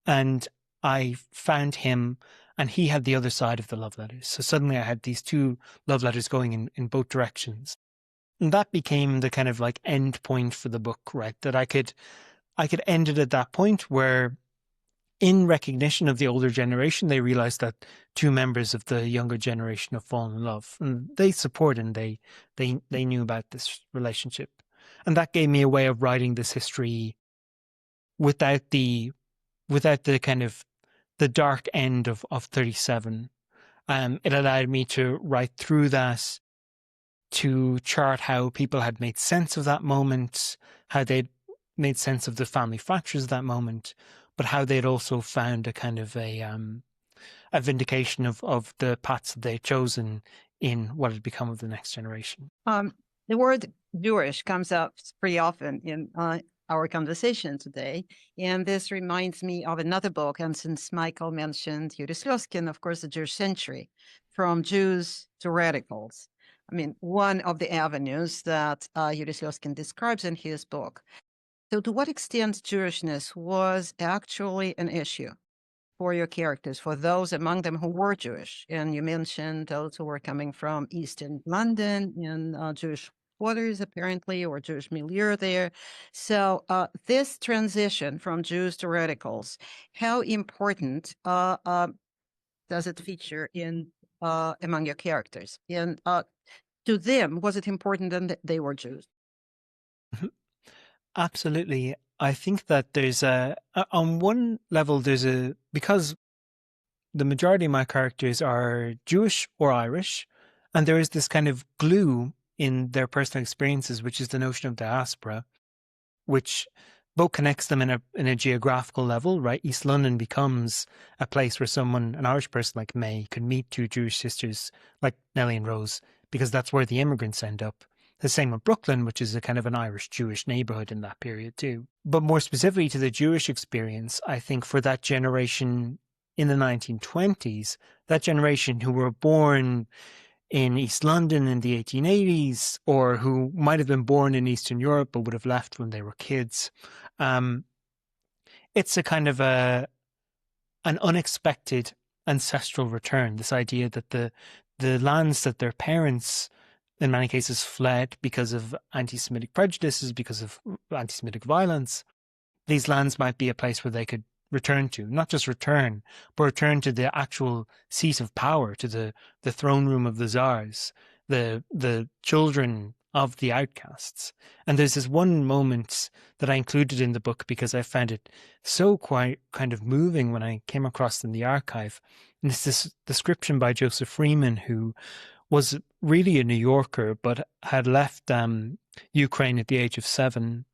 And I found him, and he had the other side of the love letters. So suddenly I had these two love letters going in both directions. And that became the kind of like end point for the book, right? That I could end it at that point where, in recognition of the older generation, they realized that two members of the younger generation have fallen in love, and they support and they knew about this relationship. And that gave me a way of writing this history without the kind of the dark end of 37. It allowed me to write through that, to chart how people had made sense of that moment, how they'd made sense of the family fractures of that moment, but how they'd also found a kind of a vindication of the paths that they'd chosen in what had become of the next generation. The word Jewish comes up pretty often in our conversation today, and this reminds me of another book. And since Michael mentioned Yuri Sloskin, of course, The Jewish Century, From Jews to Radicals. I mean, one of the avenues that Yuri Sloskin describes in his book. So to what extent Jewishness was actually an issue for your characters, for those among them who were Jewish? And you mentioned those who were coming from Eastern London in Jewish quarters, apparently, or Jewish milieu there. So this transition from Jews to radicals, how important does it feature in among your characters? And to them, was it important that they were Jews? Absolutely. I think that there's on one level, because the majority of my characters are Jewish or Irish, and there is this kind of glue in their personal experiences, which is the notion of diaspora, which both connects them in a geographical level, right? East London becomes a place where an Irish person like May, could meet two Jewish sisters like Nellie and Rose, because that's where the immigrants end up. The same with Brooklyn, which is a kind of an Irish-Jewish neighborhood in that period too. But more specifically to the Jewish experience, I think for that generation in the 1920s, that generation who were born in East London in the 1880s, or who might have been born in Eastern Europe but would have left when they were kids, it's a kind of an unexpected ancestral return. This idea that the lands that their parents, in many cases, fled because of anti-Semitic prejudices, because of anti-Semitic violence, these lands might be a place where they could return to, not just return, but return to the actual seat of power, to the throne room of the czars, the children of the outcasts. And there's this one moment that I included in the book because I found it so quite kind of moving when I came across it in the archive. And it's this description by Joseph Freeman, who was really a New Yorker, but had left Ukraine at the age of 7.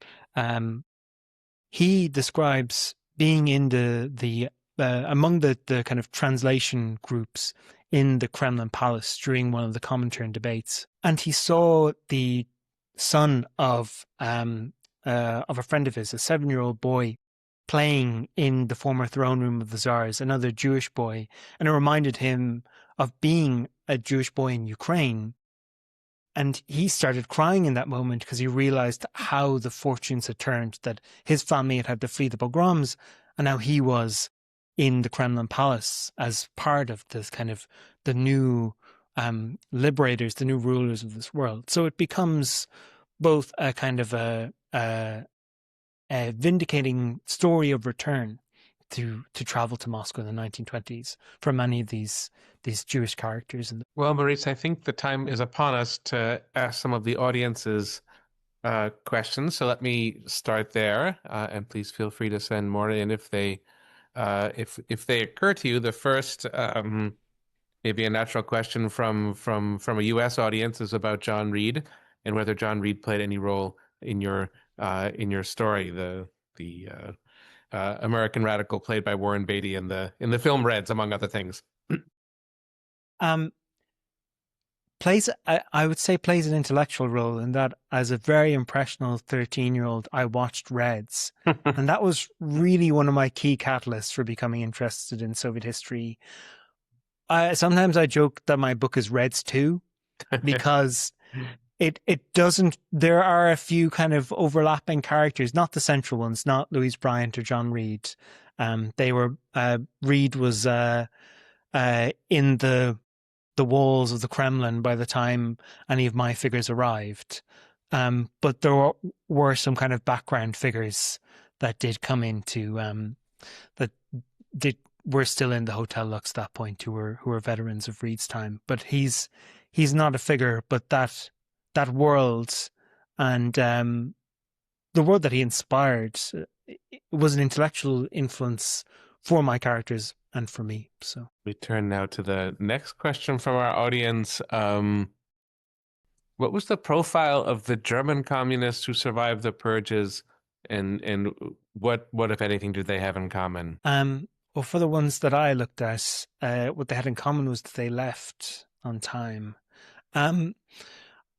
He describes being in the among the kind of translation groups in the Kremlin Palace during one of the Comintern debates, and he saw the son of a friend of his, a 7-year-old boy, playing in the former throne room of the Tsars, another Jewish boy, and it reminded him of being a Jewish boy in Ukraine. And he started crying in that moment because he realized how the fortunes had turned, that his family had had to flee the pogroms, and now he was in the Kremlin Palace as part of this kind of the new liberators, the new rulers of this world. So it becomes both a kind of a vindicating story of return to travel to Moscow in the 1920s for many of these Jewish characters. Well, Maurice, I think the time is upon us to ask some of the audience's questions. So let me start there, and please feel free to send more in if they occur to you. The first, maybe a natural question from a U.S. audience, is about John Reed and whether John Reed played any role in your story, the American radical played by Warren Beatty in the film Reds, among other things. I would say plays an intellectual role in that. As a very impressionable 13-year-old, I watched Reds, and that was really one of my key catalysts for becoming interested in Soviet history. Sometimes I joke that my book is Reds 2, because it doesn't. There are a few kind of overlapping characters, not the central ones, not Louise Bryant or John Reed. Reed was in the walls of the Kremlin by the time any of my figures arrived. But there were some kind of background figures that did come into were still in the Hotel Lux at that point, who were veterans of Reed's time. But he's not a figure, but that world and the world that he inspired was an intellectual influence for my characters and for me. So we turn now to the next question from our audience. What was the profile of the German communists who survived the purges, and what if anything did they have in common? Well, for the ones that I looked at, what they had in common was that they left on time. I'm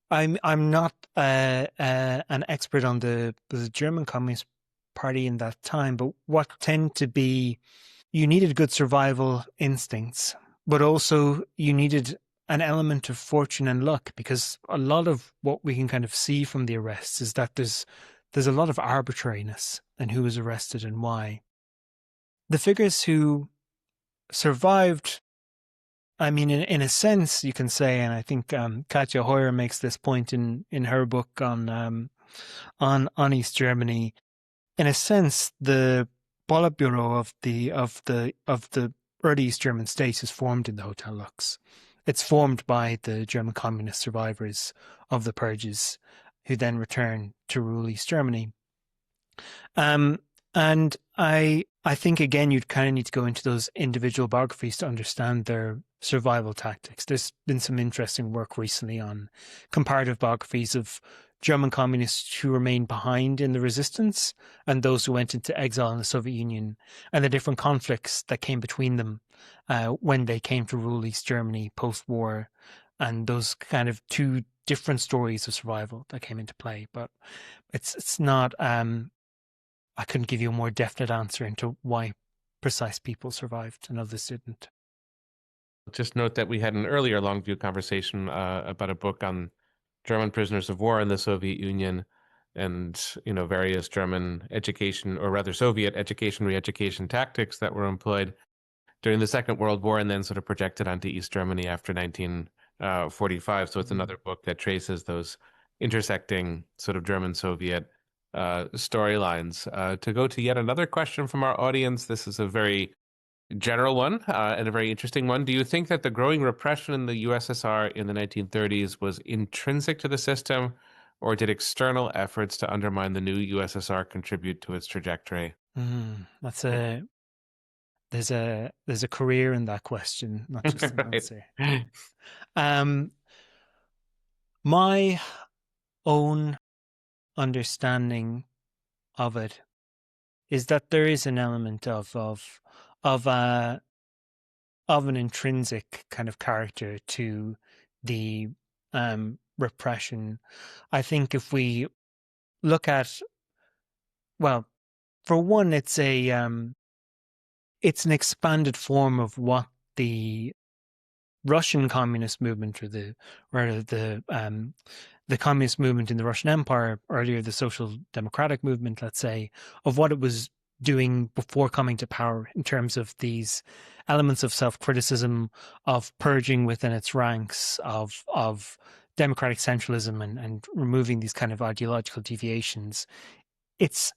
not an expert on the German Communist Party in that time, but what tend to be, you needed good survival instincts, but also you needed an element of fortune and luck, because a lot of what we can kind of see from the arrests is that there's a lot of arbitrariness in who was arrested and why. The figures who survived, I mean, in a sense, you can say, and I think Katja Heuer makes this point in her book on East Germany. In a sense, the Politburo of the early East German states is formed in the Hotel Lux. It's formed by the German communist survivors of the purges, who then return to rule East Germany. And I think, again, you'd kind of need to go into those individual biographies to understand their survival tactics. There's been some interesting work recently on comparative biographies of German communists who remained behind in the resistance and those who went into exile in the Soviet Union, and the different conflicts that came between them when they came to rule East Germany post-war, and those kind of two different stories of survival that came into play. But it's not... I couldn't give you a more definite answer into why precise people survived and others didn't. Just note that we had an earlier Longview conversation about a book on German prisoners of war in the Soviet Union, and various German education, or rather Soviet education, re-education tactics that were employed during the Second World War and then sort of projected onto East Germany after 1945. So it's another book that traces those intersecting sort of German-Soviet storylines. To go to yet another question from our audience, this is a very general one and a very interesting one. Do you think that the growing repression in the USSR in the 1930s was intrinsic to the system, or did external efforts to undermine the new USSR contribute to its trajectory? There's a career in that question, not just an answer. My own understanding of it is that there is an element of an intrinsic kind of character to the repression. I think if we look at, well, for one, it's an expanded form of what the Russian communist movement, or the communist movement in the Russian Empire, earlier the social democratic movement, let's say, of what it was doing before coming to power, in terms of these elements of self-criticism, of purging within its ranks, of democratic centralism and removing these kind of ideological deviations, it's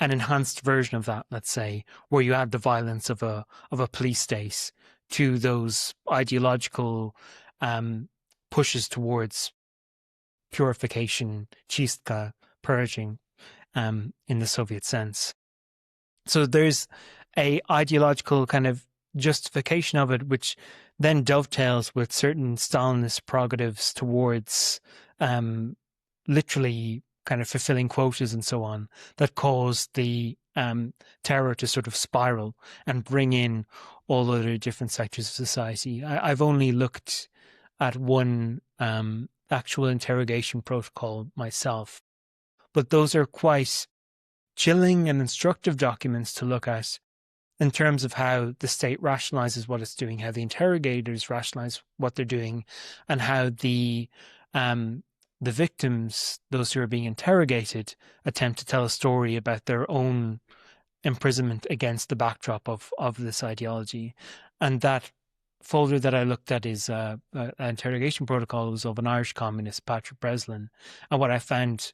an enhanced version of that, let's say, where you add the violence of a police state to those ideological pushes towards purification, чистка, purging, in the Soviet sense. So there's a ideological kind of justification of it, which then dovetails with certain Stalinist prerogatives towards literally kind of fulfilling quotas and so on, that caused the terror to sort of spiral and bring in all other different sectors of society. I've only looked at one actual interrogation protocol myself, but those are quite chilling and instructive documents to look at in terms of how the state rationalizes what it's doing, how the interrogators rationalize what they're doing, and how the victims, those who are being interrogated, attempt to tell a story about their own imprisonment against the backdrop of this ideology. And that folder that I looked at is an interrogation protocol was of an Irish communist, Patrick Breslin. And what I found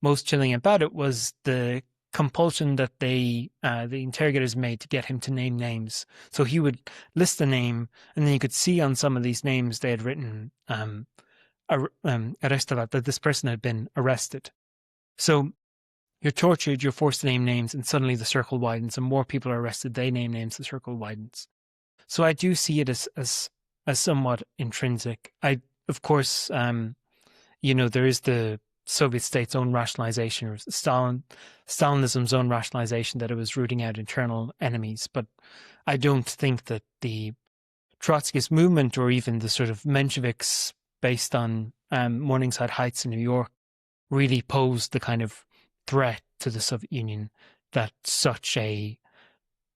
most chilling about it was the compulsion that the interrogators made to get him to name names. So he would list a name, and then you could see on some of these names they had written arrestalat, that this person had been arrested. So you're tortured, you're forced to name names, and suddenly the circle widens, and more people are arrested. They name names, the circle widens. So I do see it as somewhat intrinsic. Of course, there is the Soviet state's own rationalization, or Stalinism's own rationalization, that it was rooting out internal enemies. But I don't think that the Trotskyist movement, or even the sort of Mensheviks based on Morningside Heights in New York, really posed the kind of threat to the Soviet Union that such a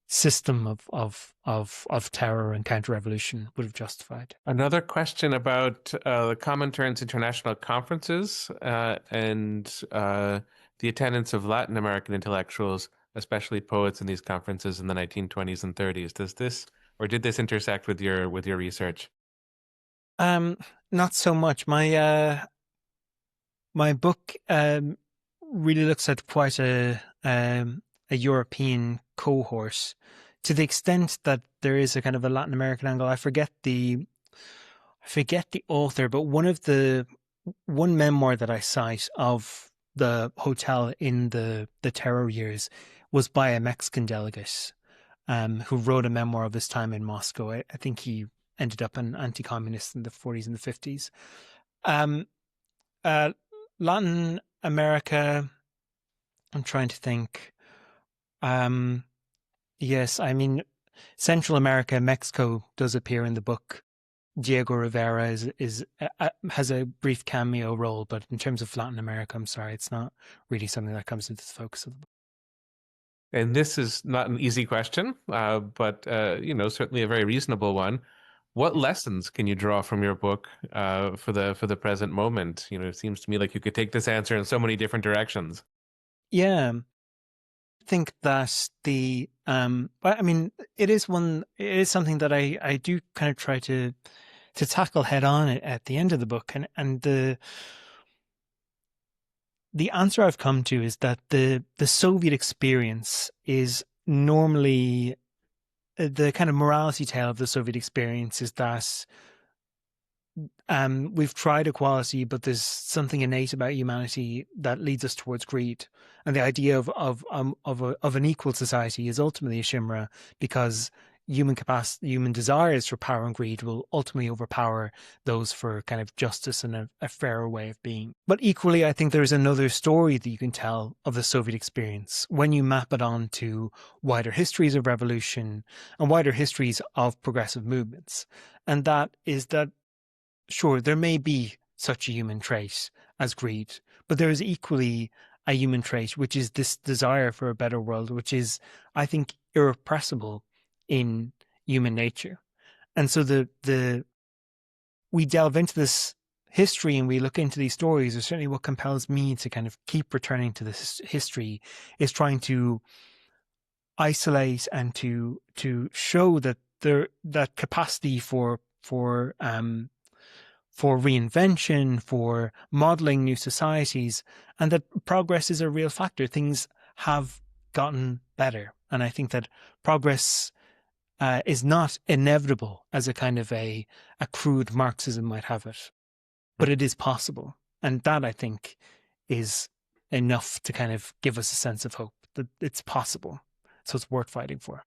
system of terror and counter-revolution would have justified. Another question about the Comintern's international conferences and the attendance of Latin American intellectuals, especially poets, in these conferences in the 1920s and 30s. Did this intersect with your research? Not so much. My book really looks at quite a European cohort, to the extent that there is a kind of a Latin American angle. I forget the author, but one memoir that I cite of the hotel in the terror years was by a Mexican delegate who wrote a memoir of his time in Moscow. I think he ended up an anti-communist in the 40s and the 50s. Latin America, I'm trying to think. Yes, I mean, Central America, Mexico does appear in the book. Diego Rivera has a brief cameo role, but in terms of Latin America, I'm sorry, it's not really something that comes into the focus of the book. And this is not an easy question, but certainly a very reasonable one. What lessons can you draw from your book for the present moment? It seems to me like you could take this answer in so many different directions. Yeah. I think that it is something that I do kind of try to tackle head on at the end of the book, and the answer I've come to is that the Soviet experience is normally the kind of morality tale of the Soviet experience is that we've tried equality, but there's something innate about humanity that leads us towards greed. And the idea of an equal society is ultimately a chimera, because human desires for power and greed will ultimately overpower those for kind of justice and a fairer way of being. But equally, I think there's another story that you can tell of the Soviet experience when you map it on to wider histories of revolution and wider histories of progressive movements. And that is that, sure, there may be such a human trait as greed, but there is equally a human trait, which is this desire for a better world, which is, I think, irrepressible in human nature. And so we delve into this history and we look into these stories, or certainly what compels me to kind of keep returning to this history is trying to isolate and to show that that capacity for for reinvention, for modeling new societies, and that progress is a real factor. Things have gotten better. And I think that progress is not inevitable as a kind of a crude Marxism might have it, but it is possible. And that, I think, is enough to kind of give us a sense of hope that it's possible. So it's worth fighting for.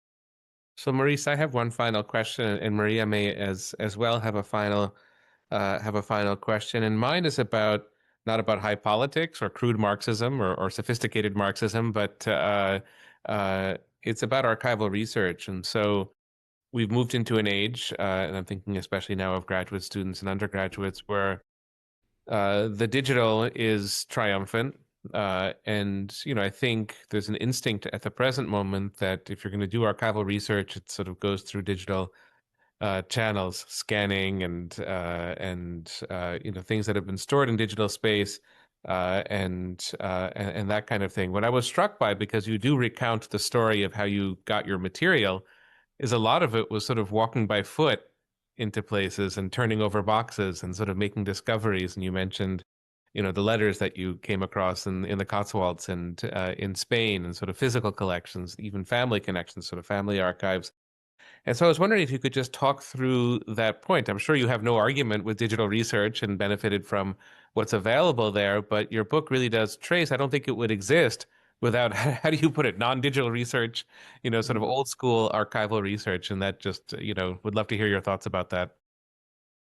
So Maurice, I have one final question, and Maria may as well have a final question. And mine is not about high politics or crude Marxism or sophisticated Marxism, but it's about archival research. And so we've moved into an age, and I'm thinking especially now of graduate students and undergraduates, where the digital is triumphant. And, I think there's an instinct at the present moment that if you're going to do archival research, it sort of goes through digital channels, scanning and things that have been stored in digital space, and that kind of thing. What I was struck by, because you do recount the story of how you got your material, is a lot of it was sort of walking by foot into places and turning over boxes and sort of making discoveries. And you mentioned, the letters that you came across in the Cotswolds and in Spain, and sort of physical collections, even family connections, sort of family archives. And so I was wondering if you could just talk through that point. I'm sure you have no argument with digital research and benefited from what's available there, but your book really does trace. I don't think it would exist without, how do you put it, non-digital research, sort of old school archival research. And that just, would love to hear your thoughts about that.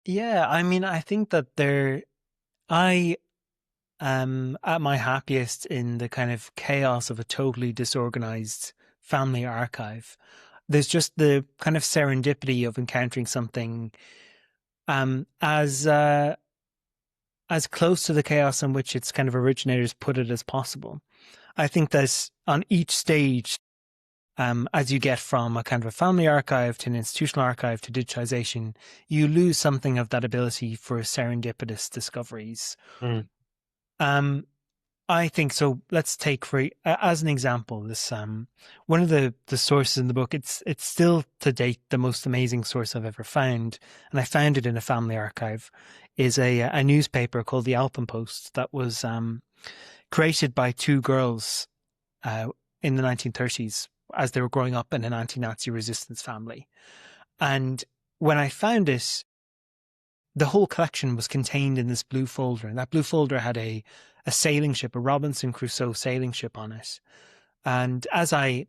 Yeah, I mean, I think that I am at my happiest in the kind of chaos of a totally disorganized family archive. There's just the kind of serendipity of encountering something as close to the chaos in which its kind of originators put it as possible. I think that on each stage, as you get from a kind of a family archive to an institutional archive to digitization, you lose something of that ability for serendipitous discoveries. I think so. Let's take as an example this one of the sources in the book. It's still to date the most amazing source I've ever found, and I found it in a family archive. Is a newspaper called the Alpenpost that was created by two girls in the 1930s as they were growing up in an anti-Nazi resistance family. And when I found it, the whole collection was contained in this blue folder, and that blue folder had a sailing ship, a Robinson Crusoe sailing ship on it. And as I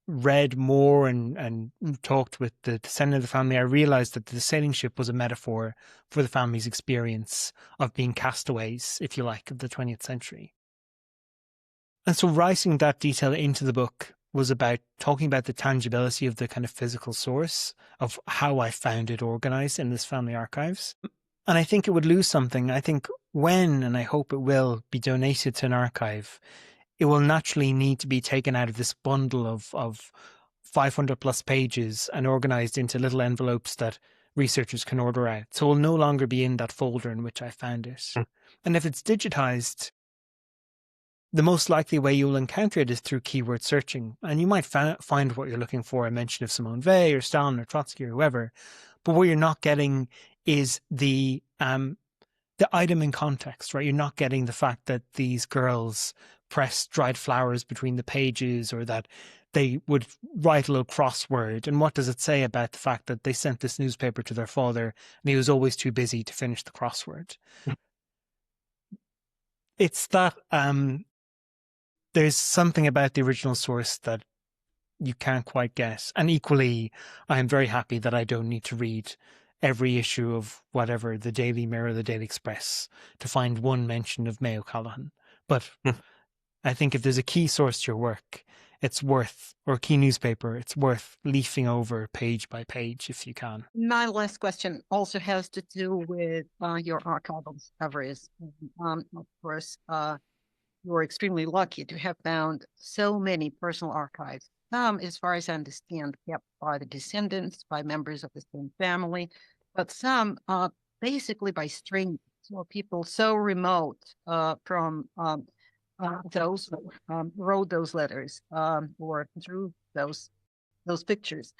read more and talked with the descendant of the family, I realized that the sailing ship was a metaphor for the family's experience of being castaways, if you like, of the 20th century. And so writing that detail into the book was about talking about the tangibility of the kind of physical source of how I found it organized in this family archives. And I think it would lose something. I think when, and I hope it will, be donated to an archive, it will naturally need to be taken out of this bundle of 500 plus pages and organized into little envelopes that researchers can order out. So it will no longer be in that folder in which I found it. And if it's digitized, the most likely way you'll encounter it is through keyword searching. And you might find what you're looking for, a mention of Simone Weil or Stalin or Trotsky or whoever. But what you're not getting is the item in context, right? You're not getting the fact that these girls pressed dried flowers between the pages, or that they would write a little crossword. And what does it say about the fact that they sent this newspaper to their father and he was always too busy to finish the crossword? It's that there's something about the original source that you can't quite get. And equally, I'm very happy that I don't need to read every issue of whatever, the Daily Mirror, the Daily Express, to find one mention of Mayo Callahan. But I think if there's a key source to your work, it's worth, or a key newspaper, it's worth leafing over page by page if you can. My last question also has to do with your archival discoveries. Of course, you're extremely lucky to have found so many personal archives. Some, as far as I understand, kept by the descendants, by members of the same family, but some basically by strangers, or people so remote from those who wrote those letters or drew those pictures.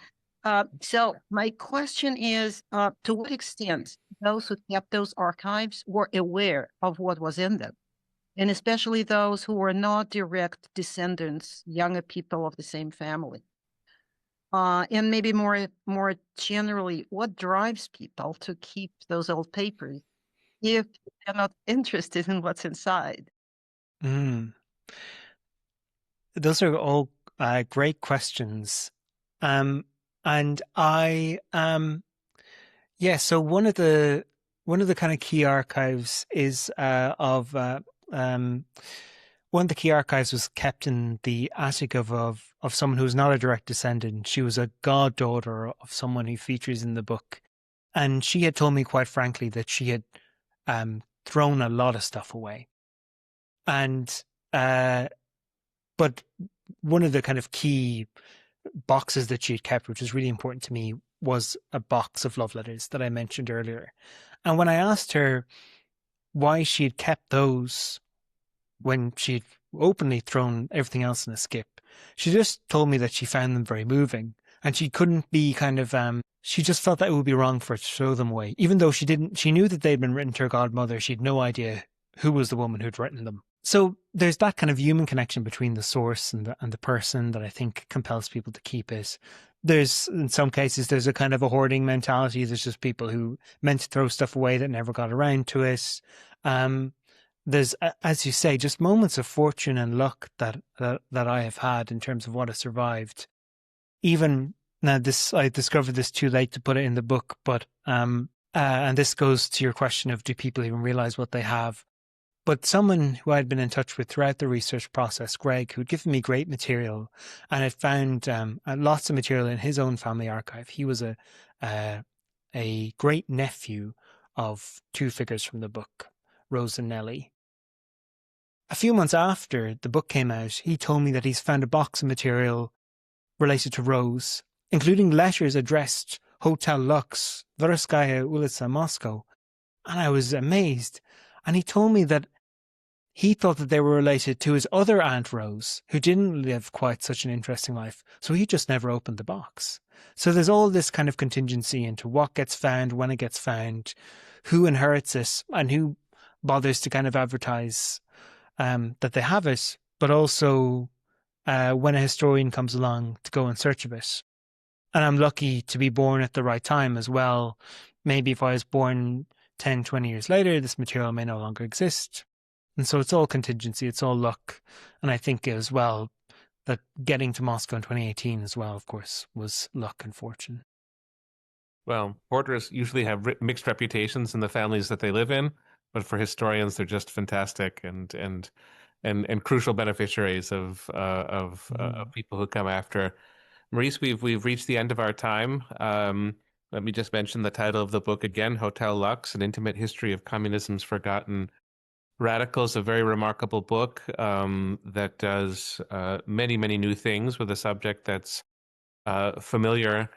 So my question is, to what extent those who kept those archives were aware of what was in them? And especially those who were not direct descendants, younger people of the same family. And maybe more generally, what drives people to keep those old papers if they're not interested in what's inside? Mm. Those are all great questions. And so one of the kind of key archives is one of the key archives was kept in the attic of someone who's not a direct descendant. She was a goddaughter of someone who features in the book. And she had told me quite frankly that she had thrown a lot of stuff away. And but one of the kind of key boxes that she had kept, which was really important to me, was a box of love letters that I mentioned earlier. And when I asked her why she had kept those when she'd openly thrown everything else in a skip, she just told me that she found them very moving. And she couldn't be she just felt that it would be wrong for her to throw them away. Even though she knew that they'd been written to her godmother, she had no idea who was the woman who'd written them. So there's that kind of human connection between the source and the person that I think compels people to keep it. In some cases, there's a kind of a hoarding mentality. There's just people who meant to throw stuff away that never got around to it. There's, as you say, just moments of fortune and luck that I have had in terms of what has survived. Even now, I discovered this too late to put it in the book, but and this goes to your question of do people even realize what they have? But someone who I'd been in touch with throughout the research process, Greg, who'd given me great material and had found lots of material in his own family archive. He was a great nephew of two figures from the book, Rose and Nellie. A few months after the book came out, he told me that he's found a box of material related to Rose, including letters addressed Hotel Lux, Tverskaya Ulitsa, Moscow. And I was amazed. And he told me that he thought that they were related to his other Aunt Rose, who didn't live quite such an interesting life, so he just never opened the box. So there's all this kind of contingency into what gets found, when it gets found, who inherits it, and who bothers to kind of advertise that they have it, but also when a historian comes along to go in search of it. And I'm lucky to be born at the right time as well. Maybe if I was born 10, 20 years later, this material may no longer exist. And so it's all contingency, it's all luck. And I think as well that getting to Moscow in 2018 as well, of course, was luck and fortune. Well, hoarders usually have mixed reputations in the families that they live in, but for historians, they're just fantastic and crucial beneficiaries of people who come after. Maurice, we've reached the end of our time. Let me just mention the title of the book again, Hotel Lux, An Intimate History of Communism's Forgotten Radicals, a very remarkable book that does many, many new things with a subject that's familiar,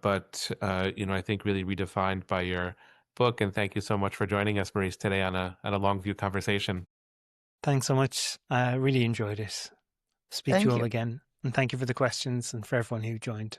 but I think really redefined by your book. And thank you so much for joining us, Maurice, today on a long view conversation. Thanks so much. I really enjoyed it. Speak to you all again. And thank you for the questions and for everyone who joined.